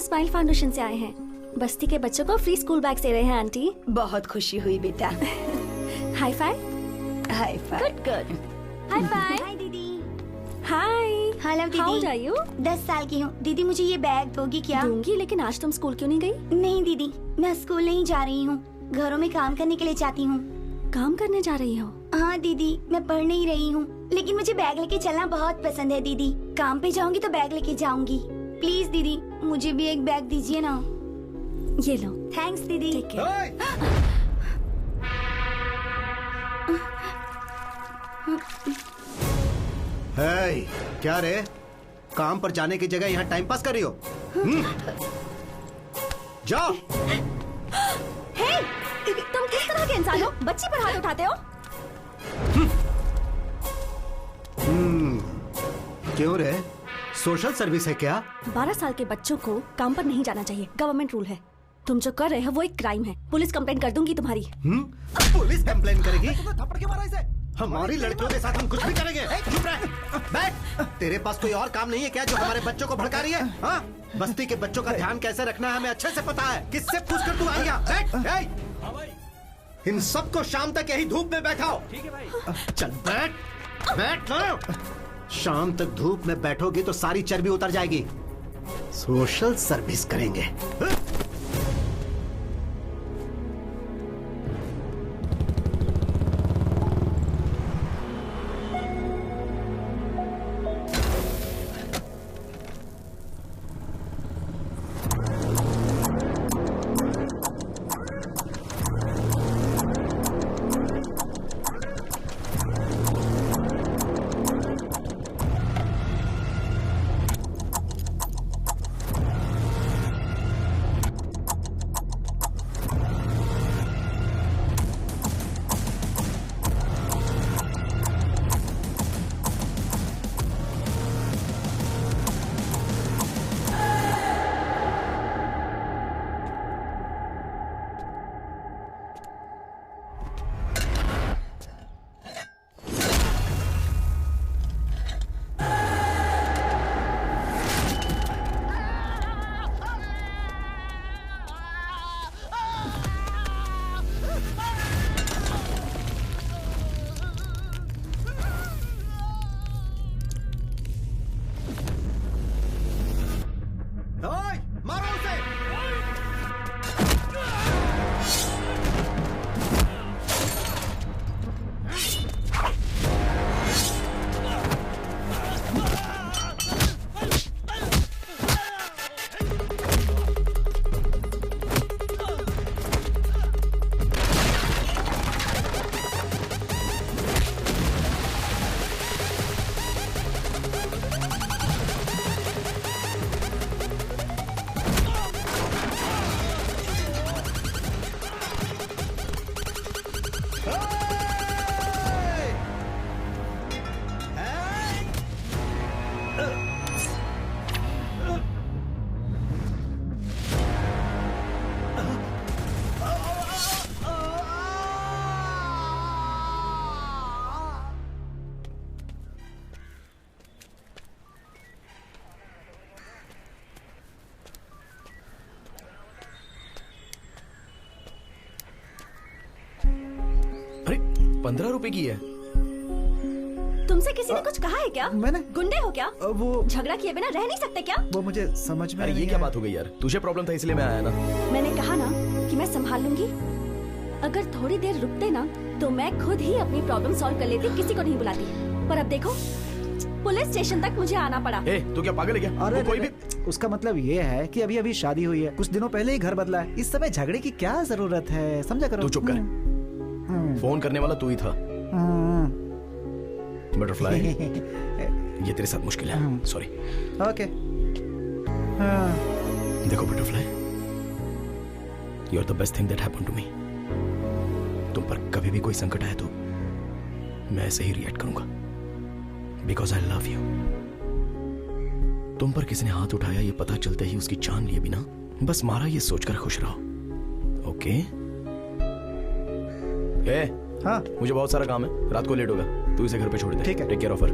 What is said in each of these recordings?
Smile foundation से आए हैं। बस्ती के बच्चों को फ्री स्कूल बैग दे रहे हैं आंटी। बहुत खुशी हुई बेटा। High five. High five. Good good. High five. Hi दीदी। हाय। हेलो दीदी। How are you? 10 साल की हूँ दीदी। मुझे ये बैग दोगी क्या? दूंगी, लेकिन आज तुम स्कूल क्यों नहीं गई? नहीं दीदी, मैं स्कूल नहीं जा रही हूँ, घरों में काम करने के लिए जाती हूँ। काम करने जा रही हो? हाँ दीदी, मैं पढ़ नहीं रही हूँ, लेकिन मुझे बैग लेके चलना बहुत पसंद है दीदी। काम पे जाऊंगी तो बैग लेके जाऊंगी। प्लीज दीदी, मुझे भी एक बैग दीजिए ना। ये लो। थैंक्स दीदी। Take care. हे, क्या रे? काम पर जाने की जगह यहाँ टाइम पास कर रही हो? जाओ। हे, तुम किस तरह के इंसान हो? बच्ची पर हाथ उठाते हो? क्यों रे? सोशल सर्विस है क्या? 12 साल के बच्चों को काम पर नहीं जाना चाहिए, गवर्नमेंट रूल है। तुम जो कर रहे हो वो एक क्राइम है। पुलिस कंप्लेंट कर दूंगी तुम्हारी। पुलिस कंप्लेंट करेगी? थप्पड़ क्यों मारा इसे? हमारी लड़कियों के साथ हम कुछ भी करेंगे। चुप रह, बैठ। तेरे पास कोई और काम नहीं है क्या जो हमारे बच्चों को भड़का रही है? हाँ? बस्ती के बच्चों का ध्यान कैसे रखना है हमें अच्छे से पता है। किससे पूछकर तू आई यहाँ? बैठ। इन सबको शाम तक यही धूप में बैठाओ। ठीक है भाई। चल बैठ, बैठ ना। शाम तक धूप में बैठोगी तो सारी चर्बी उतर जाएगी। सोशल सर्विस करेंगे। अरे 15 रुपए की है। तुमसे किसी ने कुछ कहा है क्या? मैंने? गुंडे हो क्या? वो झगड़ा किए बिना रह नहीं सकते क्या? वो मुझे समझ में अरे नहीं ये क्या आया। बात हो गई यार? तुझे प्रॉब्लम था इसलिए मैं आया ना। मैंने कहा ना कि मैं संभाल लूंगी। अगर थोड़ी देर रुकते ना तो मैं खुद ही अपनी प्रॉब्लम सॉल्व कर लेती, किसी को नहीं बुलाती। पर अब देखो, पुलिस स्टेशन तक मुझे आना पड़ा। ए, तू क्या पागल है क्या? अरे वो कोई भी उसका मतलब ये है कि अभी अभी शादी हुई है, कुछ दिनों पहले ही घर बदला है। इस समय झगड़े की क्या जरूरत है? समझा करो। तू चुप कर। फोन करने वाला तू ही था। बटरफ्लाई, ये तेरे साथ मुश्किल है। सॉरी। ओके। देखो butterfly, you are the best thing that happened to me. तुम पर कभी भी कोई संकट आए तो मैं ऐसे ही रिएक्ट करूंगा, बिकॉज आई लव यू। तुम पर किसी ने हाथ उठाया ये पता चलते ही उसकी जान लिए बिना बस मारा, ये सोचकर खुश रहो। ओके? हाँ, मुझे बहुत सारा काम है, रात को लेट होगा, तू इसे घर पे छोड़ दे। ठीक है। Take care of her.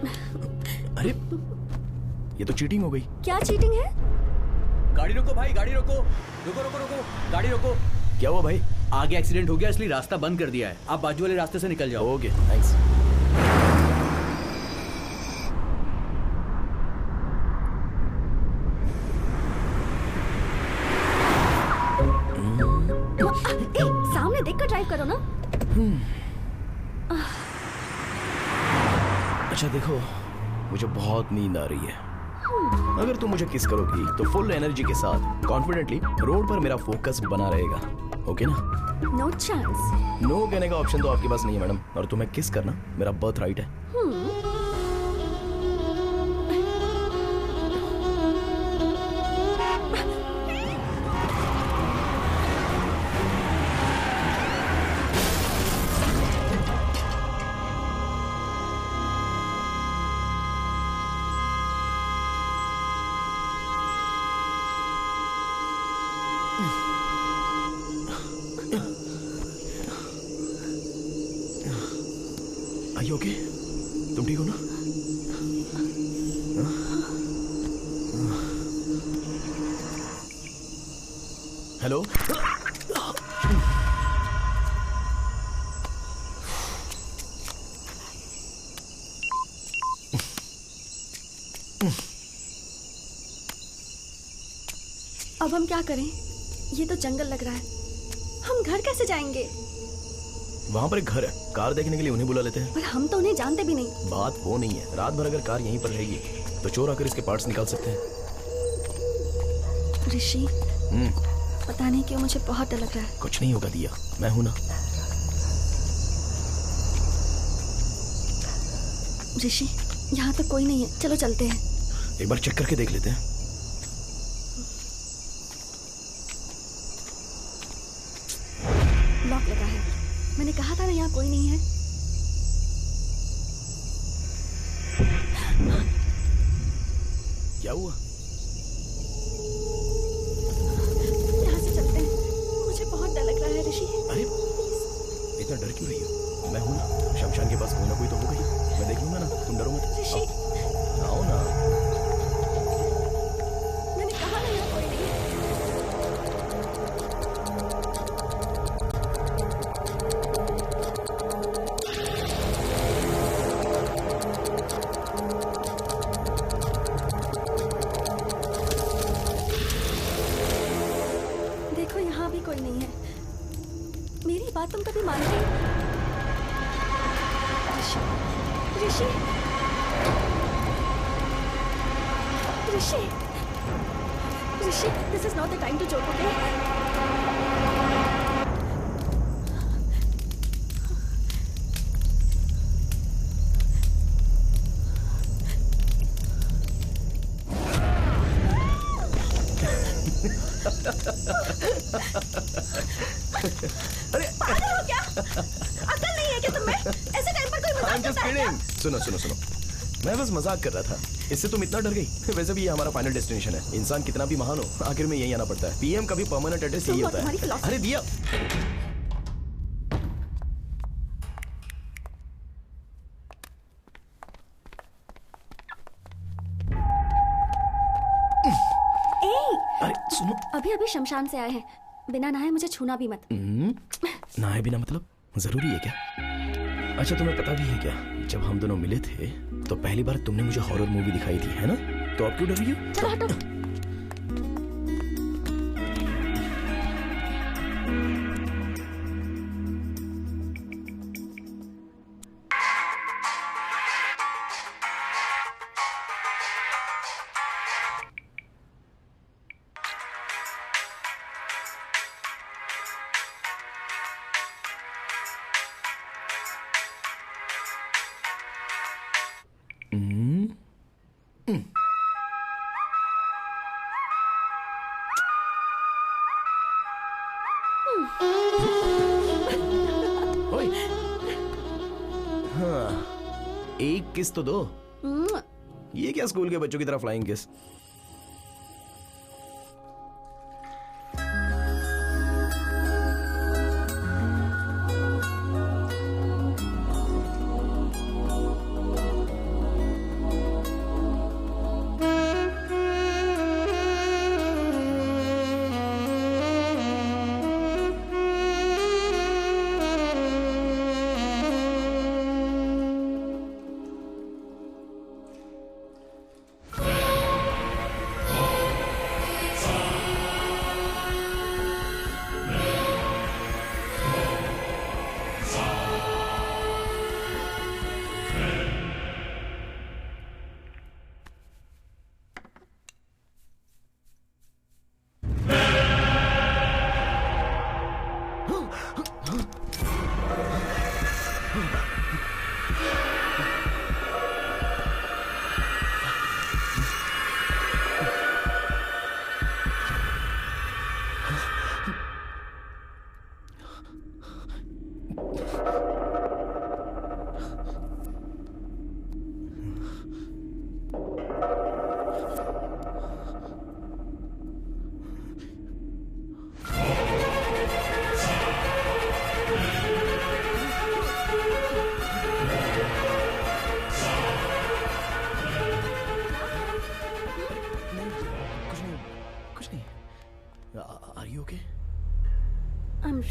अरे ये तो चीटिंग हो गई। क्या चीटिंग है? गाड़ी रोको भाई, गाड़ी रोको, रुको रुको रुको, गाड़ी रोको। क्या हुआ भाई? आगे एक्सीडेंट हो गया इसलिए रास्ता बंद कर दिया है, आप बाजू वाले रास्ते से निकल जाओ। Okay thanks. सामने देखकर ड्राइव करो ना। अच्छा देखो, मुझे बहुत नींद आ रही है। अगर तुम मुझे किस करोगी तो फुल एनर्जी के साथ कॉन्फिडेंटली रोड पर मेरा फोकस बना रहेगा, ओके ना? No chance. नो कहने का ऑप्शन तो आपके पास नहीं है मैडम, और तुम्हें किस करना मेरा बर्थ राइट है। Are you okay? तुम ठीक हो ना? हेलो? अब हम क्या करें? ये तो जंगल लग रहा है। हम घर कैसे जाएंगे? वहाँ पर एक घर है, कार देखने के लिए उन्हें बुला लेते हैं। पर हम तो उन्हें जानते भी नहीं। बात वो नहीं है, रात भर अगर कार यहीं पर रहेगी तो चोर आकर इसके पार्ट्स निकाल सकते हैं। ऋषि, पता नहीं क्यों मुझे बहुत डर लग रहा है। कुछ नहीं होगा दिया, मैं हूं ना। ऋषि, यहाँ तो कोई नहीं है, चलो चलते हैं। एक बार चेक करके देख लेते हैं। लॉक लगा है। मैंने कहा था ना यहाँ कोई नहीं है। क्या हुआ? यहाँ से चलते हैं, मुझे बहुत डर लग रहा है ऋषि। अरे इतना डर क्यों रही हो? मैं हूं ना, शमशान के पास कोई ना कोई तो होगा ही, मैं देख लूंगा ना, तुम डरो मत। ऋषि, आओ ना। मैंने कहा ना यहाँ कोई नहीं है। देखो यहाँ भी कोई नहीं है। मेरी बात तुम कभी मानते? ऋषि, ऋषि, ऋषि, ऋषि, this is not the time to joke, okay? अरे पागल हो क्या? अकल नहीं है क्या तुम्हें? ऐसे टाइम पर कोई मजाक I'm just करता है क्या? kidding. सुनो सुनो सुनो, मैं बस मजाक कर रहा था। इससे तुम इतना डर गई? वैसे भी ये हमारा फाइनल डेस्टिनेशन है। इंसान कितना भी महान हो, आखिर में यही आना पड़ता है। पीएम का भी परमानेंट एड्रेस यही तुम और होता तुम्हारी है। philosophy। अरे दिया, अरे सुनो, अभी अभी शमशान से आए हैं, बिना नहाए मुझे छूना भी मत। नहाए बिना मतलब जरूरी है क्या? अच्छा तुम्हें पता भी है क्या, जब हम दोनों मिले थे तो पहली बार तुमने मुझे हॉरर मूवी दिखाई थी, है ना? तो अब क्यों डर रही हो? चलो हटो। ओए, हाँ, एक किस तो दो। ये क्या स्कूल के बच्चों की तरह flying kiss?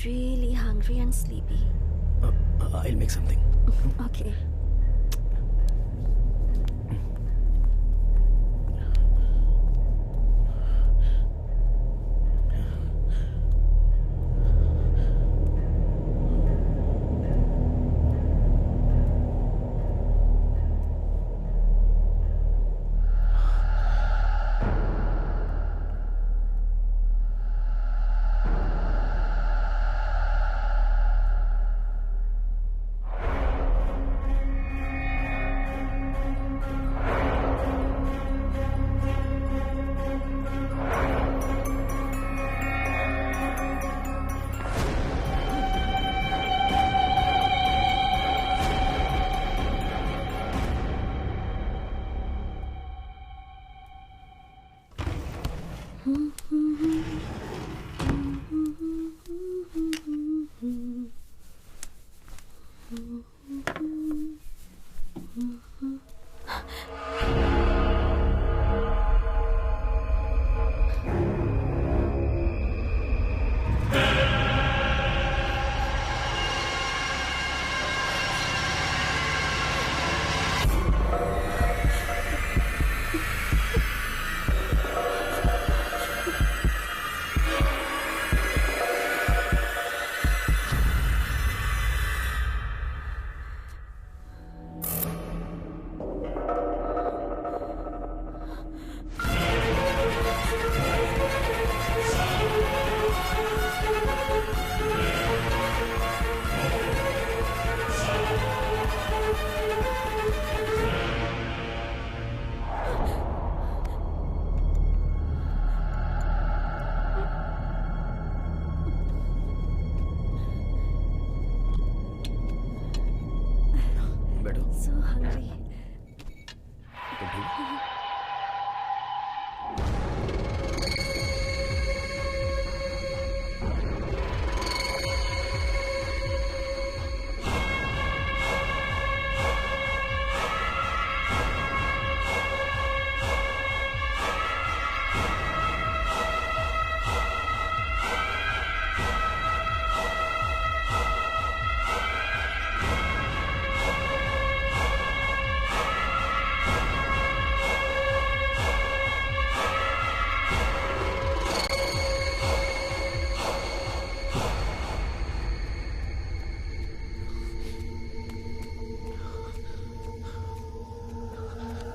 really hungry and sleepy. I'll make something. Okay. So hungry.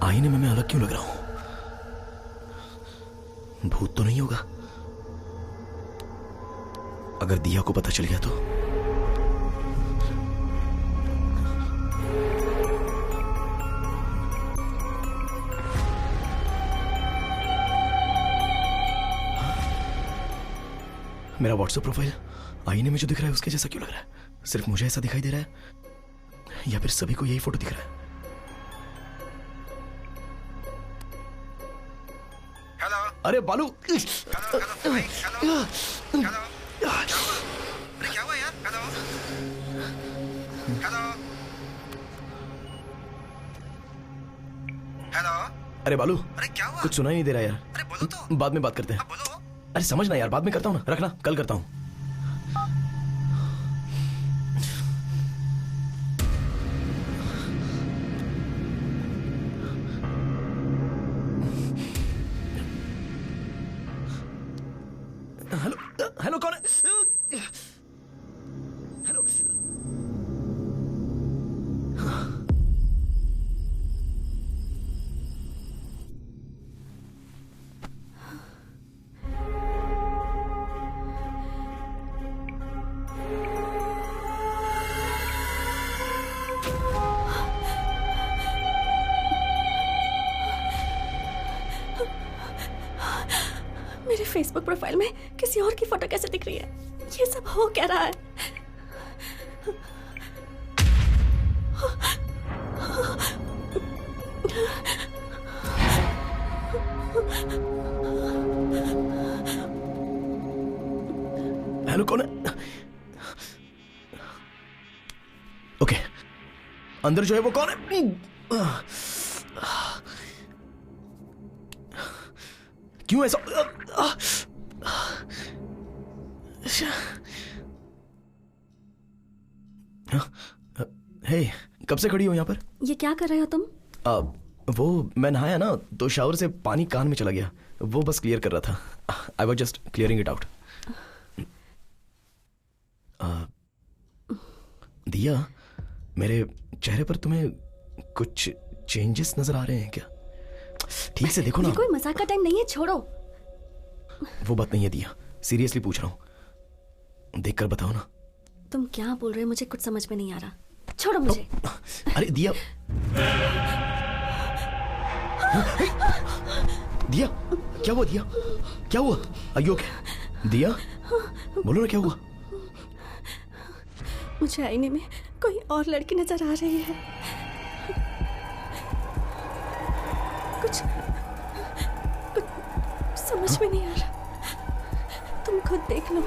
आईने में मैं अलग क्यों लग रहा हूं? भूत तो नहीं होगा? अगर दिया को पता चल गया तो? मेरा व्हाट्सएप प्रोफाइल आईने में जो दिख रहा है उसके जैसा क्यों लग रहा है? सिर्फ मुझे ऐसा दिखाई दे रहा है या फिर सभी को यही फोटो दिख रहा है? अरे बालू, हेलो भाई, हेलो हेलो अरे क्या हुआ यार? हेलो हेलो हेलो अरे बालू, अरे क्या हुआ? कुछ सुनाई नहीं दे रहा यार। अरे बोलो तो। बाद में बात करते हैं। अब बोलो। अरे समझ ना यार, बाद में करता हूँ ना, रखना, कल करता हूँ। हेलो हेलो, कौन है? हेलो, मेरे फेसबुक प्रोफाइल में किसी और की फोटो कैसे दिख रही है? ये सब हो क्या रहा है? हेलो, कौन है? ओके, अंदर जो है वो कौन है? क्यों ऐसा? हे, कब से खड़ी हो यहाँ पर? ये क्या कर रहे हो तुम? वो मैं नहाया ना तो शावर से पानी कान में चला गया, वो बस क्लियर कर रहा था। I was just clearing it out. दिया, मेरे चेहरे पर तुम्हें कुछ चेंजेस नजर आ रहे हैं क्या? ठीक से देखो ना। ये कोई मजाक का टाइम नहीं है, छोड़ो। वो बात नहीं है दिया, सीरियसली पूछ रहा हूँ, देखकर बताओ ना। तुम क्या बोल रहे हो, मुझे कुछ समझ में नहीं आ रहा, छोड़ो मुझे। अरे दिया, दिया क्या हुआ? दिया क्या हुआ? Are you okay? दिया बोलो ना क्या हुआ? मुझे आईने में कोई और लड़की नजर आ रही है। कुछ समझ में नहीं आ रहा, तुम खुद देख लो।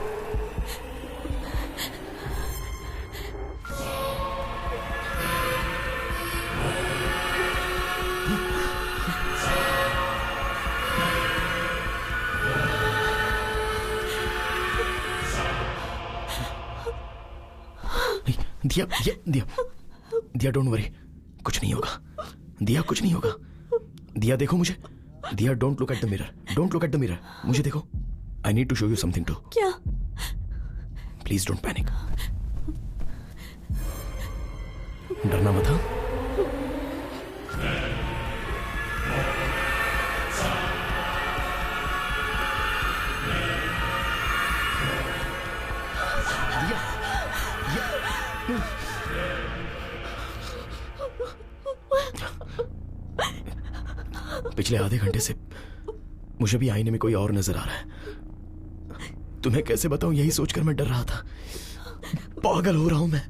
दिया दिया दिया दिया, डोंट वरी, कुछ नहीं होगा। दिया कुछ नहीं होगा। दिया देखो मुझे। Diya don't look at the mirror, don't look at the mirror, मुझे देखो। I need to show you something too. क्या? प्लीज डोंट पैनिक, डरना मत। हाँ पिछले आधे घंटे से मुझे भी आईने में कोई और नजर आ रहा है। तुम्हें कैसे बताऊं, यही सोचकर मैं डर रहा था। पागल हो रहा हूं मैं।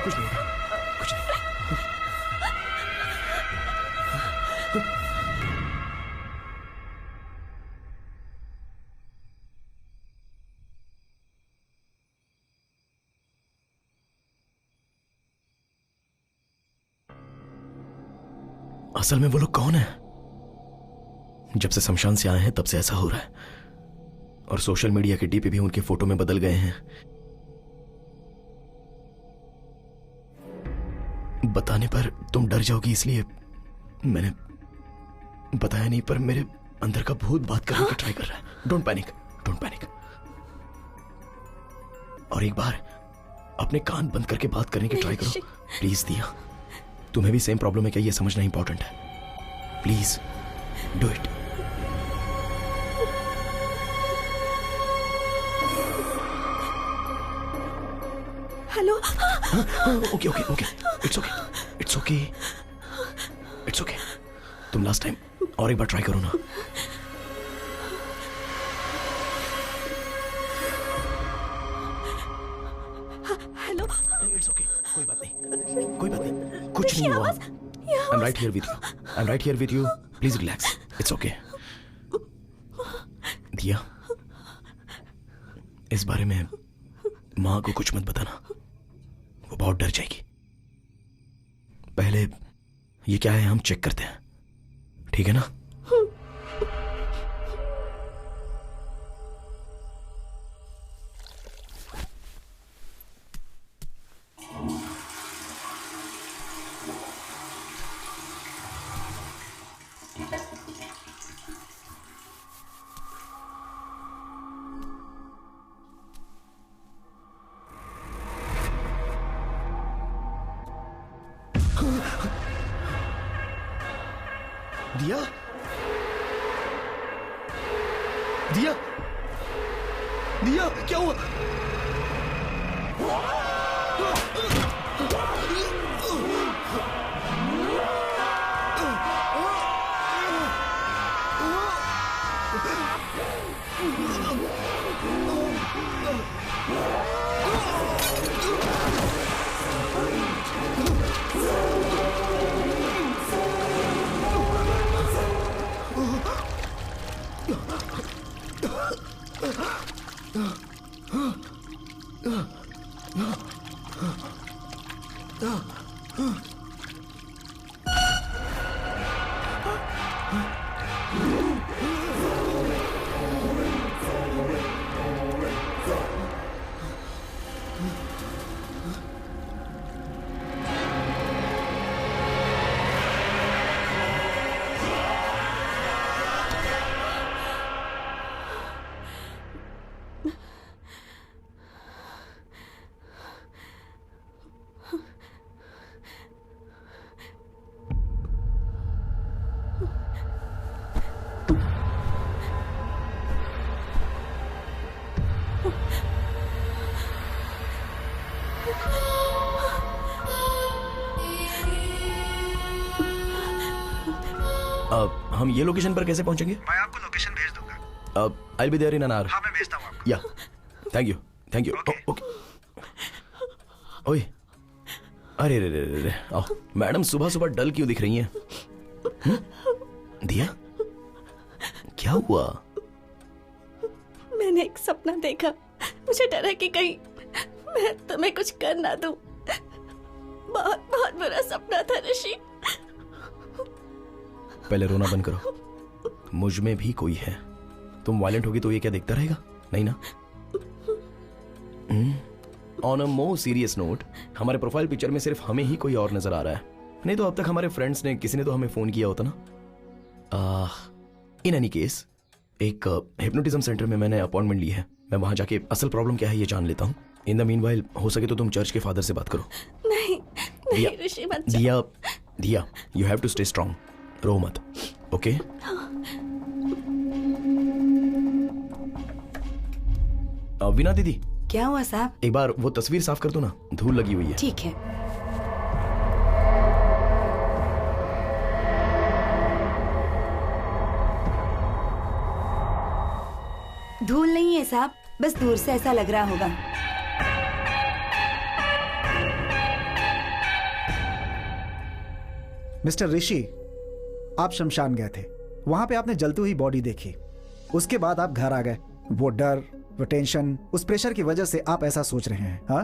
कुछ नहीं होगा, कुछ नहीं। असल में वो लोग कौन है? जब से शमशान से आए हैं तब से ऐसा हो रहा है, और सोशल मीडिया के डीपी भी उनके फोटो में बदल गए हैं। बताने पर तुम डर जाओगी इसलिए मैंने बताया नहीं, पर मेरे अंदर का भूत बात करने की ट्राई कर रहा है। Don't panic, don't panic. और एक बार अपने कान बंद करके बात करने की ट्राई करो प्लीज। दिया, तुम्हें भी सेम प्रॉब्लम है क्या, ये समझना इंपॉर्टेंट है। Please do it. Hello. Okay okay okay, it's okay, it's okay, it's okay. तुम लास्ट टाइम और एक बार ट्राई करो ना। हेलो। इट्स ओके, कोई बात नहीं, कोई बात नहीं, कुछ नहीं हुआ। I am right here with you, I am right here with you, please relax, it's okay. दिया, इस बारे में माँ को कुछ मत बताना, वो बहुत डर जाएगी। पहले ये क्या है हम चेक करते हैं, ठीक है ना? दिया, दिया, दिया, क्या हुआ? हम ये लोकेशन पर कैसे पहुंचेंगे? मैं आपको लोकेशन भेज दूंगा। I'll be there in an hour. हाँ, मैं भेजता हूँ आपको। या थैंक यू। Okay. ओए, अरे रे रे रे रे, आओ। मैडम सुबह सुबह डल क्यों दिख रही हैं? दिया, क्या हुआ? मैंने एक सपना देखा। मुझे डर है कि कहीं मैं तुम्हें कुछ कर ना दूं। बहुत बहुत बुरा सपना था ऋषि। पहले रोना बंद करो। मुझ में भी कोई है। तुम वायलेंट होगी तो ये क्या देखता रहेगा? नहीं ना? On a more serious note, हमारे प्रोफाइल पिक्चर में सिर्फ हमें ही कोई और नजर आ रहा है। नहीं तो अब तक हमारे फ्रेंड्स ने किसी ने तो हमें फोन किया होता ना। इन एनी केस, एक हिप्नोटिज्म सेंटर में मैंने अपॉइंटमेंट ली है। मैं वहां जाके असल प्रॉब्लम क्या है ये जान लेता हूँ। इन द मीनवाइल हो सके तो तुम चर्च के फादर से बात करो। नहीं ऋषि मत जाओ। Diya, you have to stay strong. रो मत, ओके? वीना दीदी, क्या हुआ साहब? एक बार वो तस्वीर साफ कर दो ना, धूल लगी हुई है। ठीक है। धूल नहीं है साहब, बस दूर से ऐसा लग रहा होगा। मिस्टर ऋषि, आप शमशान गए थे। वहां पे आपने जलती हुई बॉडी देखी। उसके बाद आप घर आ गए। वो डर, वो टेंशन, उस प्रेशर की वजह से आप ऐसा सोच रहे हैं। हाँ,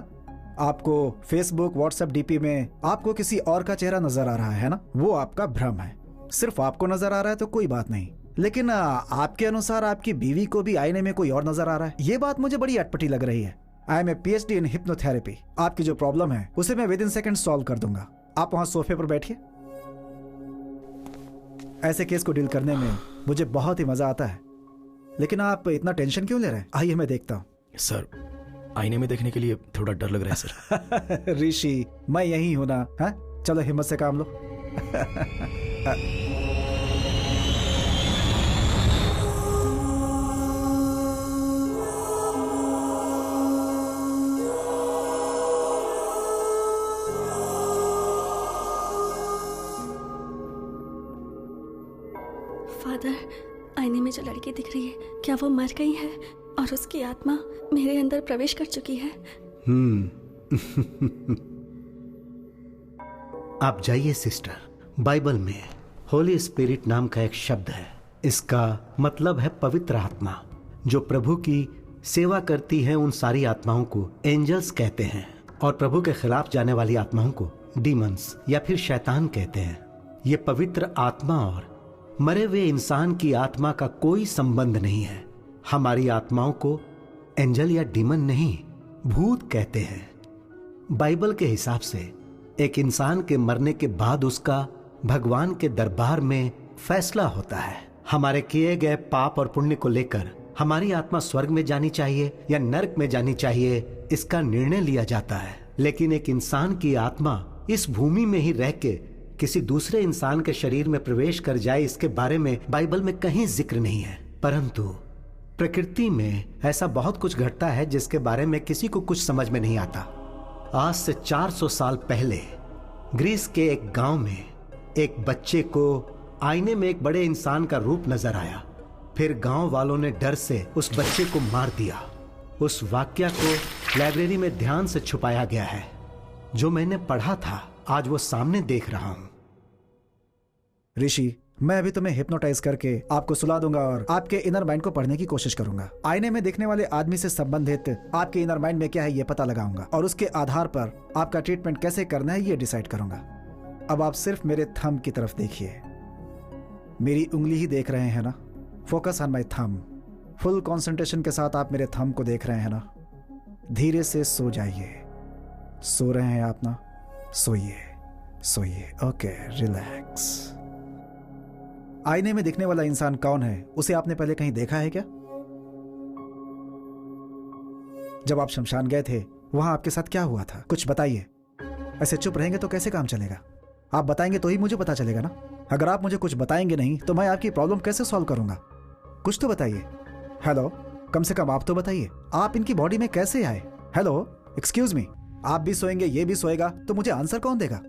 आपको फेसबुक, व्हाट्सएप डीपी में आपको किसी और का चेहरा नजर आ रहा है ना? वो आपका भ्रम है। सिर्फ आपको नजर आ रहा है तो कोई बात नहीं, लेकिन आपके अनुसार आपकी बीवी को भी आईने में कोई और नजर आ रहा है। ये बात मुझे बड़ी अटपटी लग रही है। I am a PhD in hypnotherapy. आपकी जो प्रॉब्लम है उसे मैं विद इन सेकंड सॉल्व कर दूंगा। आप वहां सोफे पर बैठिए। ऐसे केस को डील करने में मुझे बहुत ही मजा आता है, लेकिन आप इतना टेंशन क्यों ले रहे हैं? आइए मैं देखता हूँ। सर, आईने में देखने के लिए थोड़ा डर लग रहा है सर। ऋषि, मैं यही हूं ना। हाँ, चलो हिम्मत से काम लो। फादर, आईने में जो लड़की दिख रही है, क्या वो मर गई है और उसकी आत्मा मेरे अंदर प्रवेश कर चुकी है? आप जाइए सिस्टर। बाइबल में होली स्पिरिट नाम का एक शब्द है। इसका मतलब है पवित्र आत्मा। जो प्रभु की सेवा करती है उन सारी आत्माओं को एंजल्स कहते हैं, और प्रभु के खिलाफ जाने वाली आत्माओं को डीमंस या फिर शैतान कहते हैं। ये पवित्र आत्मा और मरे हुए इंसान की आत्मा का कोई संबंध नहीं है। हमारी आत्माओं को एंजल या डीमन नहीं, भूत कहते हैं। बाइबल के हिसाब से एक इंसान के मरने के बाद उसका भगवान के दरबार में फैसला होता है। हमारे किए गए पाप और पुण्य को लेकर हमारी आत्मा स्वर्ग में जानी चाहिए या नरक में जानी चाहिए, इसका निर्णय लिया जाता है। लेकिन एक इंसान की आत्मा इस भूमि में ही रह के किसी दूसरे इंसान के शरीर में प्रवेश कर जाए, इसके बारे में बाइबल में कहीं जिक्र नहीं है। परंतु प्रकृति में ऐसा बहुत कुछ घटता है जिसके बारे में किसी को कुछ समझ में नहीं आता। आज से 400 साल पहले ग्रीस के एक गांव में एक बच्चे को आईने में एक बड़े इंसान का रूप नजर आया। फिर गांव वालों ने डर से उस बच्चे को मार दिया। उस वाक्या को लाइब्रेरी में ध्यान से छुपाया गया है। जो मैंने पढ़ा था आज वो सामने देख रहा हूं। ऋषि, मैं अभी तुम्हें हिप्नोटाइज करके आपको सुला दूंगा और आपके इनर माइंड को पढ़ने की कोशिश करूंगा। आईने में देखने वाले आदमी से संबंधित आपके इनर माइंड में क्या है ये पता लगाऊंगा और उसके आधार पर आपका ट्रीटमेंट कैसे करना है ये डिसाइड करूंगा। अब आप सिर्फ मेरे थंब की तरफ देखिए। मेरी उंगली ही देख रहे हैं ना? Focus on my thumb. Full concentration के साथ आप मेरे थंब को देख रहे हैं ना? धीरे से सो जाइए। सो रहे हैं आप ना? सोइए सोइए। Okay, relax. आईने में दिखने वाला इंसान कौन है, उसे आपने पहले कहीं देखा है क्या? जब आप शमशान गए थे वहां आपके साथ क्या हुआ था? कुछ बताइए। ऐसे चुप रहेंगे तो कैसे काम चलेगा? आप बताएंगे तो ही मुझे पता चलेगा ना। अगर आप मुझे कुछ बताएंगे नहीं तो मैं आपकी प्रॉब्लम कैसे सॉल्व करूंगा? कुछ तो बताइए। हेलो, कम से कम आप तो बताइए, आप इनकी बॉडी में कैसे आए? हेलो, एक्सक्यूज मी, आप भी सोएंगे ये भी सोएगा तो मुझे आंसर कौन देगा?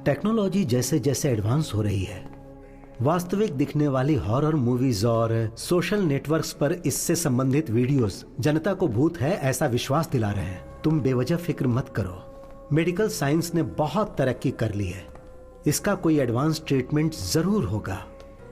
टेक्नोलॉजी जैसे जैसे एडवांस हो रही है, वास्तविक दिखने वाली हॉरर मूवीज और सोशल नेटवर्क्स पर इससे संबंधित वीडियोस जनता को भूत है ऐसा विश्वास दिला रहे हैं। तुम बेवजह फिक्र मत करो। मेडिकल साइंस ने बहुत तरक्की कर ली है। इसका कोई एडवांस ट्रीटमेंट जरूर होगा।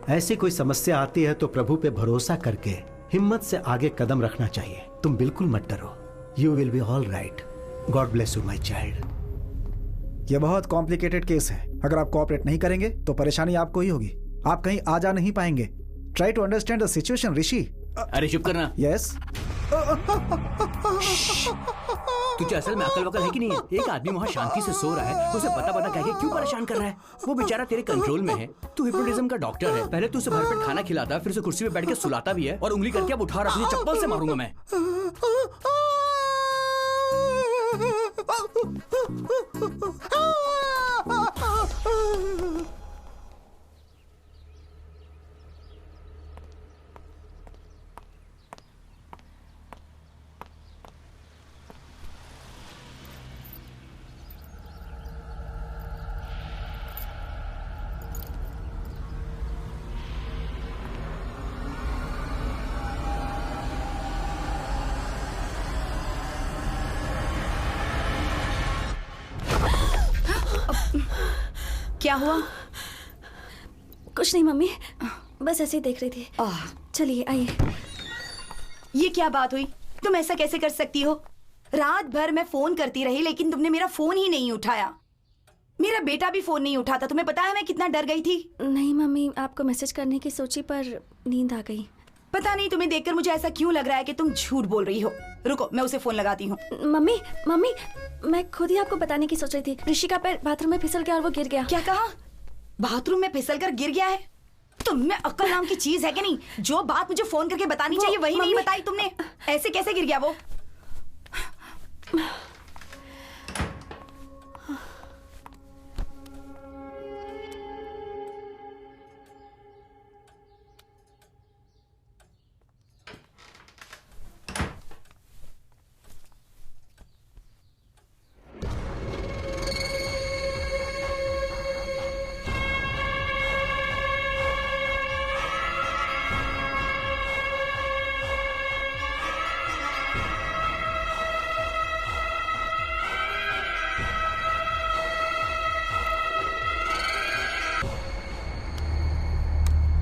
ऐसी कोई समस्या आती है तो प्रभु पे भरोसा करके हिम्मत से आगे कदम रखना चाहिए। तुम बिल्कुल मत डरो। You will be all right. God bless you my child. यह बहुत कॉम्प्लिकेटेड केस है। अगर आप कोऑपरेट नहीं करेंगे तो परेशानी आपको ही होगी। आप कहीं आ जा नहीं पाएंगे। Try to understand the situation Rishi. अरे चुप करना। यस। तुझे असल में अकल वकल है कि नहीं है? एक आदमी वहाँ शांति से सो रहा है, उसे बता बता कह के क्यों परेशान कर रहा है? वो बेचारा तेरे कंट्रोल में है। तू हिप्नोटिज्म का डॉक्टर है। पहले तू उसे भरपेट खाना खिलाता, फिर उसे कुर्सी पे बैठ के सुलाता भी है और उंगली करके अब उठा रहा। तुझे चप्पल से मारूंगा मैं। क्या हुआ? कुछ नहीं मम्मी, बस ऐसे ही देख रही थी। चलिए आइए। ये क्या बात हुई? तुम ऐसा कैसे कर सकती हो? रात भर मैं फोन करती रही लेकिन तुमने मेरा फोन ही नहीं उठाया। मेरा बेटा भी फोन नहीं उठाता। तुम्हें पता है मैं कितना डर गई थी। नहीं मम्मी, आपको मैसेज करने की सोची पर नींद आ गई। पता नहीं तुम्हें देखकर मुझे ऐसा क्यों लग रहा है कि तुम झूठ बोल रही हो। रुको, मैं उसे फोन लगाती हूँ। मम्मी मम्मी, मैं खुद ही आपको बताने की सोच रही थी। ऋषि का पैर बाथरूम में फिसल गया और वो गिर गया। क्या कहा? बाथरूम में फिसल कर गिर गया है? तुम में अक्ल नाम की चीज है कि नहीं? जो बात मुझे फोन करके बतानी चाहिए वही नहीं बताई तुमने। ऐसे कैसे गिर गया वो?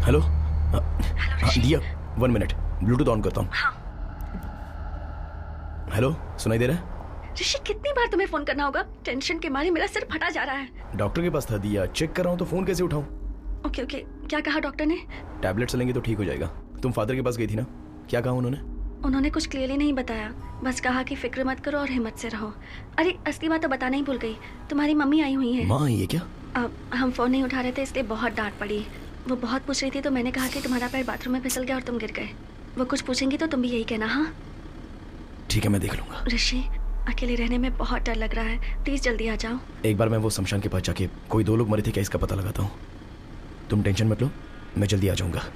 हेलो दिया, 1 मिनट, ब्लूटूथ ऑन करता हूँ। हेलो, सुनाई दे रहा है? ऋषि, कितनी बार तुम्हें फोन करना होगा? टेंशन के मारे मेरा सिर फटा जा रहा है। डॉक्टर के पास था दिया, चेक कर रहा हूँ तो फोन कैसे उठाऊं? ओके ओके, क्या कहा डॉक्टर ने? टैबलेट्स लेंगे तो ठीक हो जाएगा। तुम फादर के पास गई थी ना, क्या कहा उन्होंने? उन्होंने कुछ क्लियरली नहीं बताया, बस कहा कि फिक्र मत करो और हिम्मत से रहो। अरे असली बात तो बताना ही भूल गई, तुम्हारी मम्मी आई हुई है। माँ आई है क्या? अब हम फोन नहीं उठा रहे थे इसलिए बहुत डांट पड़ी। वो बहुत पूछ रही थी तो मैंने कहा कि तुम्हारा पैर बाथरूम में फिसल गया और तुम गिर गए। वो कुछ पूछेंगी तो तुम भी यही कहना। हाँ ठीक है, मैं देख लूंगा। ऋषि, अकेले रहने में बहुत डर लग रहा है, प्लीज जल्दी आ जाओ। एक बार मैं वो शमशान के पास जाके कोई 2 लोग मरे थे क्या इसका पता लगाता हूँ। तुम टेंशन मत लो, मैं जल्दी आ जाऊंगा।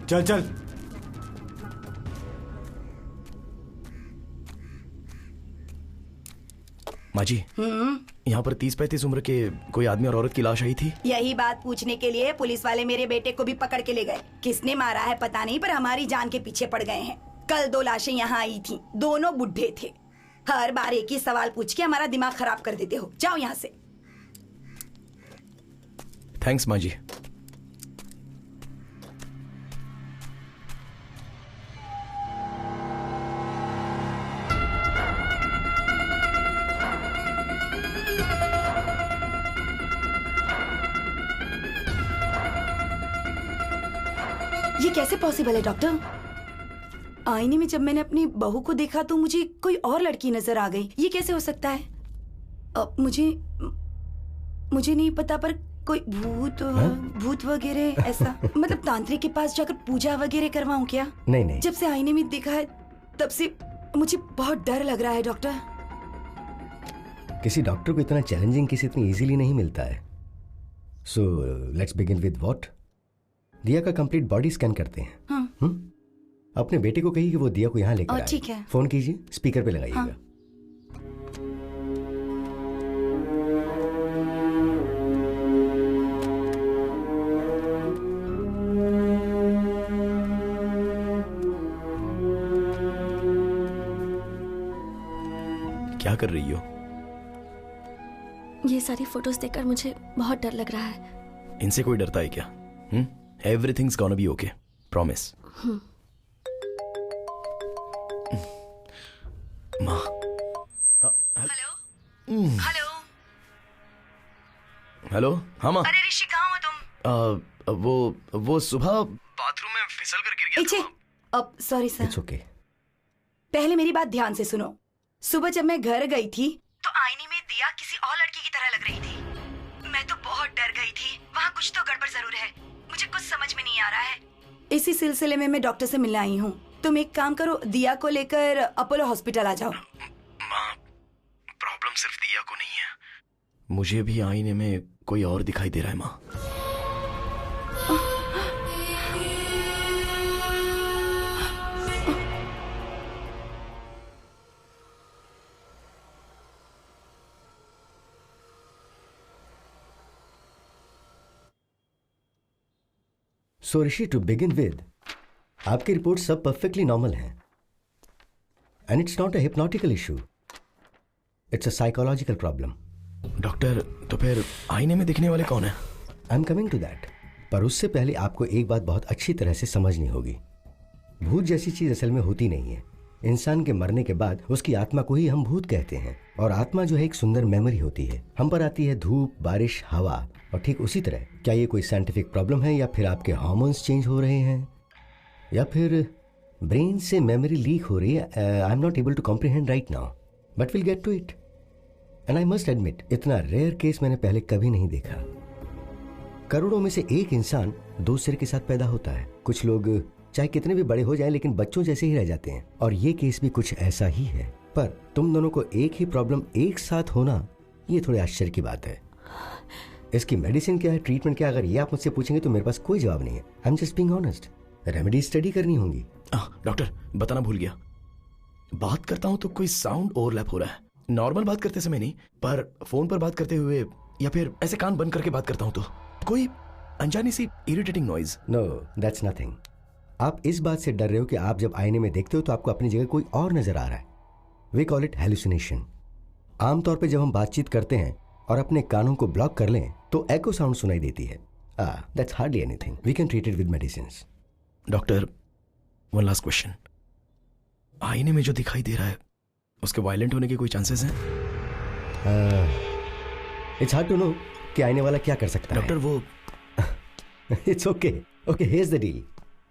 चल चल। माँ जी, यहाँ पर 30-35 उम्र के कोई आदमी और औरत की लाश आई थी। यही बात पूछने के लिए पुलिस वाले मेरे बेटे को भी पकड़ के ले गए। किसने मारा है पता नहीं, पर हमारी जान के पीछे पड़ गए हैं। कल 2 लाशें यहाँ आई थी, दोनों बुढ़े थे। हर बार एक ही सवाल पूछ के हमारा दिमाग खराब कर देते हो। जाओ यहाँ से। थैंक्स माँ जी। ये कैसे पॉसिबल है डॉक्टर? आईने में जब मैंने अपनी बहू को देखा तो मुझे कोई और लड़की नजर आ गई। ये कैसे हो सकता है? मुझे नहीं पता, पर कोई भूत वगैरह ऐसा मतलब तांत्रिक के पास जाकर पूजा वगैरह करवाऊं क्या? नहीं। जब से आईने में देखा है तब से मुझे बहुत डर लग रहा है डॉक्टर। किसी डॉक्टर को इतना चैलेंजिंग केस इतनी इजीली नहीं मिलता है। So let's begin with what? दिया का कंप्लीट बॉडी स्कैन करते हैं। हाँ। अपने बेटे को कहिए कि वो दिया को यहाँ लेकर आए। ठीक है। फोन कीजिए, स्पीकर पे लगाइएगा। हाँ। क्या कर रही हो? ये सारी फोटोज देखकर मुझे बहुत डर लग रहा है। इनसे कोई डरता है क्या? Everything's gonna be okay, promise. माँ। हेलो। हेलो। हाँ माँ। अरे ऋषि, कहाँ हो तुम? वो सुबह बाथरूम में फिसल कर गिर गया था। अब सॉरी सर। It's okay. पहले मेरी बात ध्यान से सुनो। सुबह जब मैं घर गई थी तो आईने में दिया किसी और लड़की की तरह लग रही थी। मैं तो बहुत डर गई थी। वहाँ कुछ तो गड़बड़ जरूर है, मुझे कुछ समझ में नहीं आ रहा है। इसी सिलसिले में मैं डॉक्टर से मिलने आई हूँ। तुम एक काम करो, दिया को लेकर अपोलो हॉस्पिटल आ जाओ। माँ, प्रॉब्लम सिर्फ दिया को नहीं है, मुझे भी आईने में कोई और दिखाई दे रहा है माँ। So Rishi, to begin with, आपकी रिपोर्ट सब परफेक्टली नॉर्मल हैं and it's not a hypnotical issue, it's a psychological problem. Doctor, तो फिर आईने में दिखने वाले कौन है? I am coming to that, पर उससे पहले आपको एक बात बहुत अच्छी तरह से समझनी होगी। भूत जैसी चीज असल में होती नहीं है। इंसान के मरने के बाद उसकी आत्मा को ही हम भूत कहते हैं, और आत्मा जो है एक सुंदर मेमोरी होती है। हम पर आती है धूप, बारिश, हवा, और ठीक उसी तरह क्या ये कोई साइंटिफिक प्रॉब्लम है, या फिर आपके हार्मोन्स चेंज हो रहे हैं, या फिर ब्रेन से मेमोरी लीक हो रही है? I am not able to comprehend right now, but will get to it. And I must admit, इतना रेयर केस मैंने पहले कभी नहीं देखा। करोड़ों में से एक इंसान 2 सिर के साथ पैदा होता है। कुछ लोग चाहे कितने भी बड़े हो जाएं लेकिन बच्चों जैसे ही रह जाते हैं, और ये केस भी कुछ ऐसा ही है। पर तुम दोनों को एक ही प्रॉब्लम एक साथ होना, ये थोड़े आश्चर्य की बात है। इसकी मेडिसिन क्या है, ट्रीटमेंट क्या है, अगर ये आप मुझसे पूछेंगे तो मेरे पास कोई जवाब नहीं है। I am just being honest. Remedy study करनी होंगी। डॉक्टर, बताना भूल गया, बात करता हूँ तो कोई साउंड ओवरलैप हो रहा है। नॉर्मल बात करते समय नहीं, पर फोन पर बात करते हुए या फिर ऐसे कान बंद करके बात करता हूँ तो कोई अनजानी सी irritating noise. No, that's nothing. आप इस बात से डर रहे हो कि आप जब आईने में देखते हो तो आपको अपनी जगह कोई और नजर आ रहा है। We call it hallucination. आमतौर पे जब हम बातचीत करते हैं और अपने कानों को ब्लॉक कर लें तो एको साउंड सुनाई देती है। That's hardly anything, we can treat it with medicines. Doctor, one last question, आईने में जो दिखाई दे रहा है उसके वायलेंट होने के कोई चांसेस हैं? इट्स हार्ड टू नो कि आईने वाला क्या कर सकता है। डॉक्टर, वो it's okay, okay, here's the deal.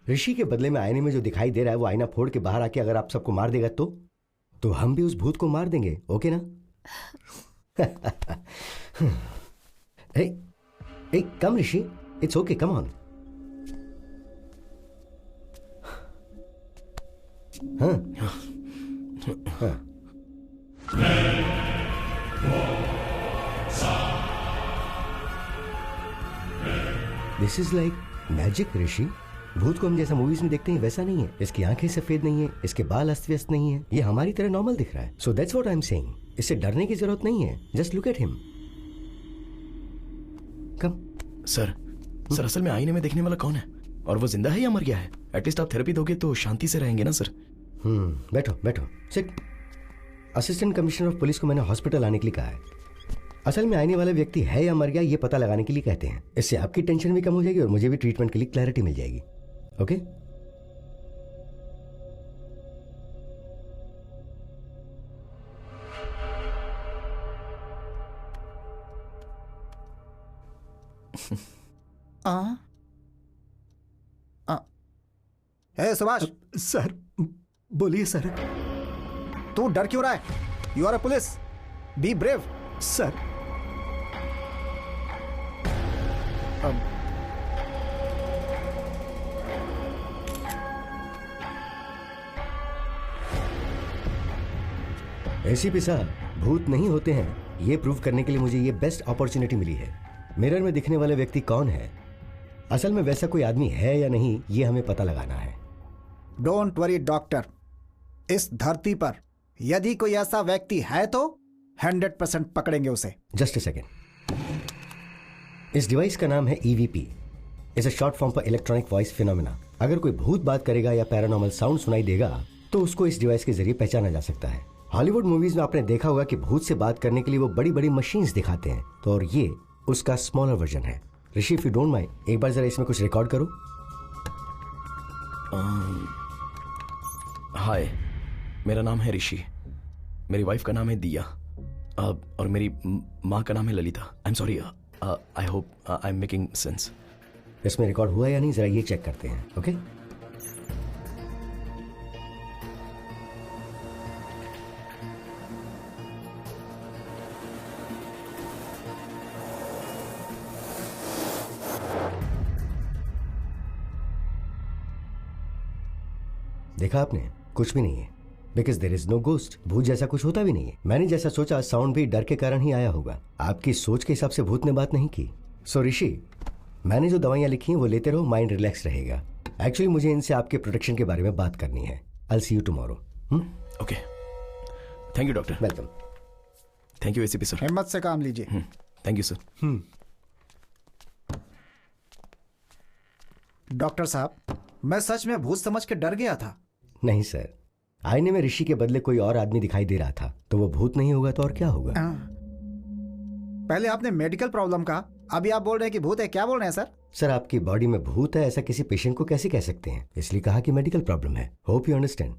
Rishi के बदले में आईने में जो दिखाई दे रहा है वो आईना फोड़ के बाहर आके अगर आप सबको मार देगा तो हम भी उस भूत को मार देंगे, ओके ना? hey, come Rishi, it's okay, come on. हाँ. This is like magic, ऋषि. भूत को हम जैसा मूवीज में देखते हैं वैसा नहीं है। इसकी आंखें सफेद नहीं है, इसके बाल अस्त व्यस्त नहीं है, ये हमारी तरह नॉर्मल दिख रहा है। So that's what I am saying. इससे डरने की जरूरत नहीं है, just look at him. Come. Sir असल में आईने में देखने वाला कौन है, और वो जिंदा है या मर गया है? एटलीस्ट आप थेरेपी दोगे तो शांति से रहेंगे ना सर। बैठो बैठो, sit. Assistant commissioner of police को मैंने हॉस्पिटल आने के लिए कहा है। असल में आने वाला व्यक्ति है या मर गया ये पता लगाने के लिए कहते हैं। इससे आपकी टेंशन भी कम हो जाएगी और मुझे भी ट्रीटमेंट के लिए क्लैरिटी मिल जाएगी। ओके? हे सुभाष। सर बोलिए सर। तू डर क्यों रहा है? You are a police, be brave. Sir ACP साहब, भूत नहीं होते हैं ये प्रूव करने के लिए मुझे ये बेस्ट अपॉर्चुनिटी मिली है। मिरर में दिखने वाले व्यक्ति कौन है, असल में वैसा कोई आदमी है या नहीं, ये हमें पता लगाना है। डोंट वरी डॉक्टर, इस धरती पर यदि कोई ऐसा व्यक्ति है तो 100% पकड़ेंगे उसे। Just a second. इस डिवाइस का नाम है EVP। इस शॉर्ट फॉर्म पर इलेक्ट्रॉनिक वॉइस फिनोमेना। अगर कोई भूत बात करेगा या पैरानॉर्मल साउंड सुनाई देगा तो उसको इस डिवाइस के जरिए पहचाना जा सकता है। हॉलीवुड मूवीज में आपने देखा होगा कि भूत से बात करने के लिए वो बड़ी बड़ी मशीन्स दिखाते हैं, तो और ये उसका स्मॉलर वर्जन है। ऋषि, इफ यू डोंट माइंड, एक बार जरा इसमें कुछ रिकॉर्ड करो। हाय, मेरा नाम है ऋषि, मेरी वाइफ का नाम है दिया, और मेरी माँ का नाम है Lalita. I am sorry, I hope I am making sense. इसमें रिकॉर्ड हुआ या नहीं जरा ये चेक करते हैं। ओके? देखा आपने, कुछ भी नहीं है, because there is no ghost. भूत जैसा कुछ होता भी नहीं है। मैंने जैसा सोचा साउंड भी डर के कारण ही आया होगा। आपकी सोच के हिसाब से भूत ने बात नहीं की। सो ऋषि, मैंने जो दवाइयां लिखी हैं वो लेते रहो, माइंड रिलैक्स रहेगा। एक्चुअली मुझे इनसे आपके प्रोटेक्शन के बारे में बात करनी है। I will see you tomorrow. Okay, thank you doctor. Welcome. Thank you ACP sir. हिम्मत से काम लीजिए। Thank you sir. डॉक्टर साहब, मैं सच में भूत समझ के डर गया था। नहीं सर, आईने में ऋषि के बदले कोई और आदमी दिखाई दे रहा था, तो वो भूत नहीं होगा तो और क्या होगा? पहले आपने मेडिकल प्रॉब्लम कहा, अभी आप बोल रहे हैं कि भूत है। क्या बोल रहे हैं सर? सर, आपकी बॉडी में भूत है ऐसा किसी पेशेंट को कैसे कह सकते हैं? इसलिए कहा कि मेडिकल प्रॉब्लम है। Hope you understand.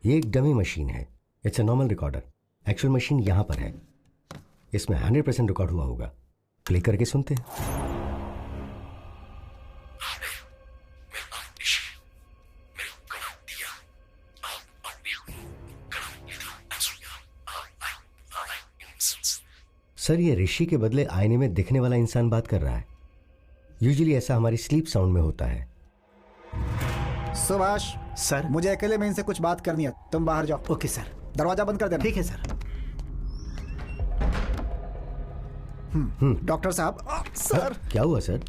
ये एक डमी मशीन है, it's a normal recorder. Actual machine यहाँ पर है, इसमें 100% रिकॉर्ड हुआ होगा। प्ले करके सुनते हैं। सर, ये ऋषि के बदले आईने में दिखने वाला इंसान बात कर रहा है। यूजुअली ऐसा हमारी स्लीप साउंड में होता है। सुभाष सर, मुझे अकेले में इनसे कुछ बात करनी है, तुम बाहर जाओ। Okay sir. दरवाजा बंद कर देना। ठीक है सर। डॉक्टर साहब। सर, क्या हुआ सर?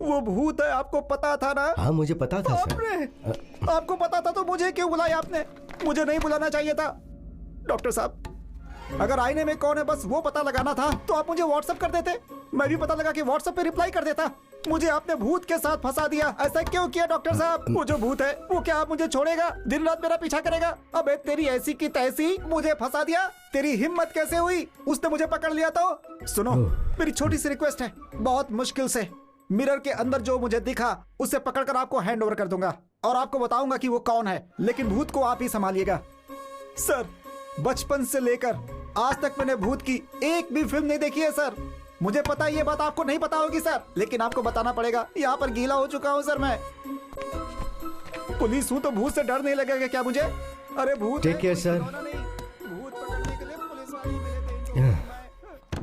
वो भूत है, आपको पता था ना? हाँ, मुझे पता था सर। आपको पता था तो मुझे क्यों बुलाया आपने? मुझे नहीं बुलाना चाहिए था। डॉक्टर साहब, अगर आईने में कौन है बस वो पता लगाना था तो आप मुझे व्हाट्सएप कर देते, मैं भी पता लगा कि व्हाट्सएप पे रिप्लाई कर देता। मुझे आपने भूत के साथ फंसा दिया। ऐसा क्यों किया डॉक्टर साहब? वो जो भूत है वो क्या आप मुझे छोड़ेगा? दिन रात मेरा पीछा करेगा? अबे तेरी ऐसी की तैसी, मुझे फंसा दिया। तेरी हिम्मत कैसे हुई? उसने मुझे पकड़ लिया तो। सुनो, मेरी छोटी सी रिक्वेस्ट है, बहुत मुश्किल से मिरर के अंदर जो मुझे दिखा उसे पकड़कर आपको हैंड ओवर कर दूंगा और आपको बताऊंगा कि वो कौन है, लेकिन भूत को आप ही संभालिएगा। सर, बचपन से लेकर आज तक मैंने भूत की एक भी फिल्म नहीं देखी है सर। मुझे पता है ये बात आपको नहीं पता होगी सर, लेकिन आपको बताना पड़ेगा। यहाँ पर गीला हो चुका हूँ सर मैं। पुलिस हूँ तो भूत से डर नहीं लगेगा क्या मुझे? अरे भूत टेक केयर सर। भूत पकड़ने के लिए पुलिस वाले मिले थे।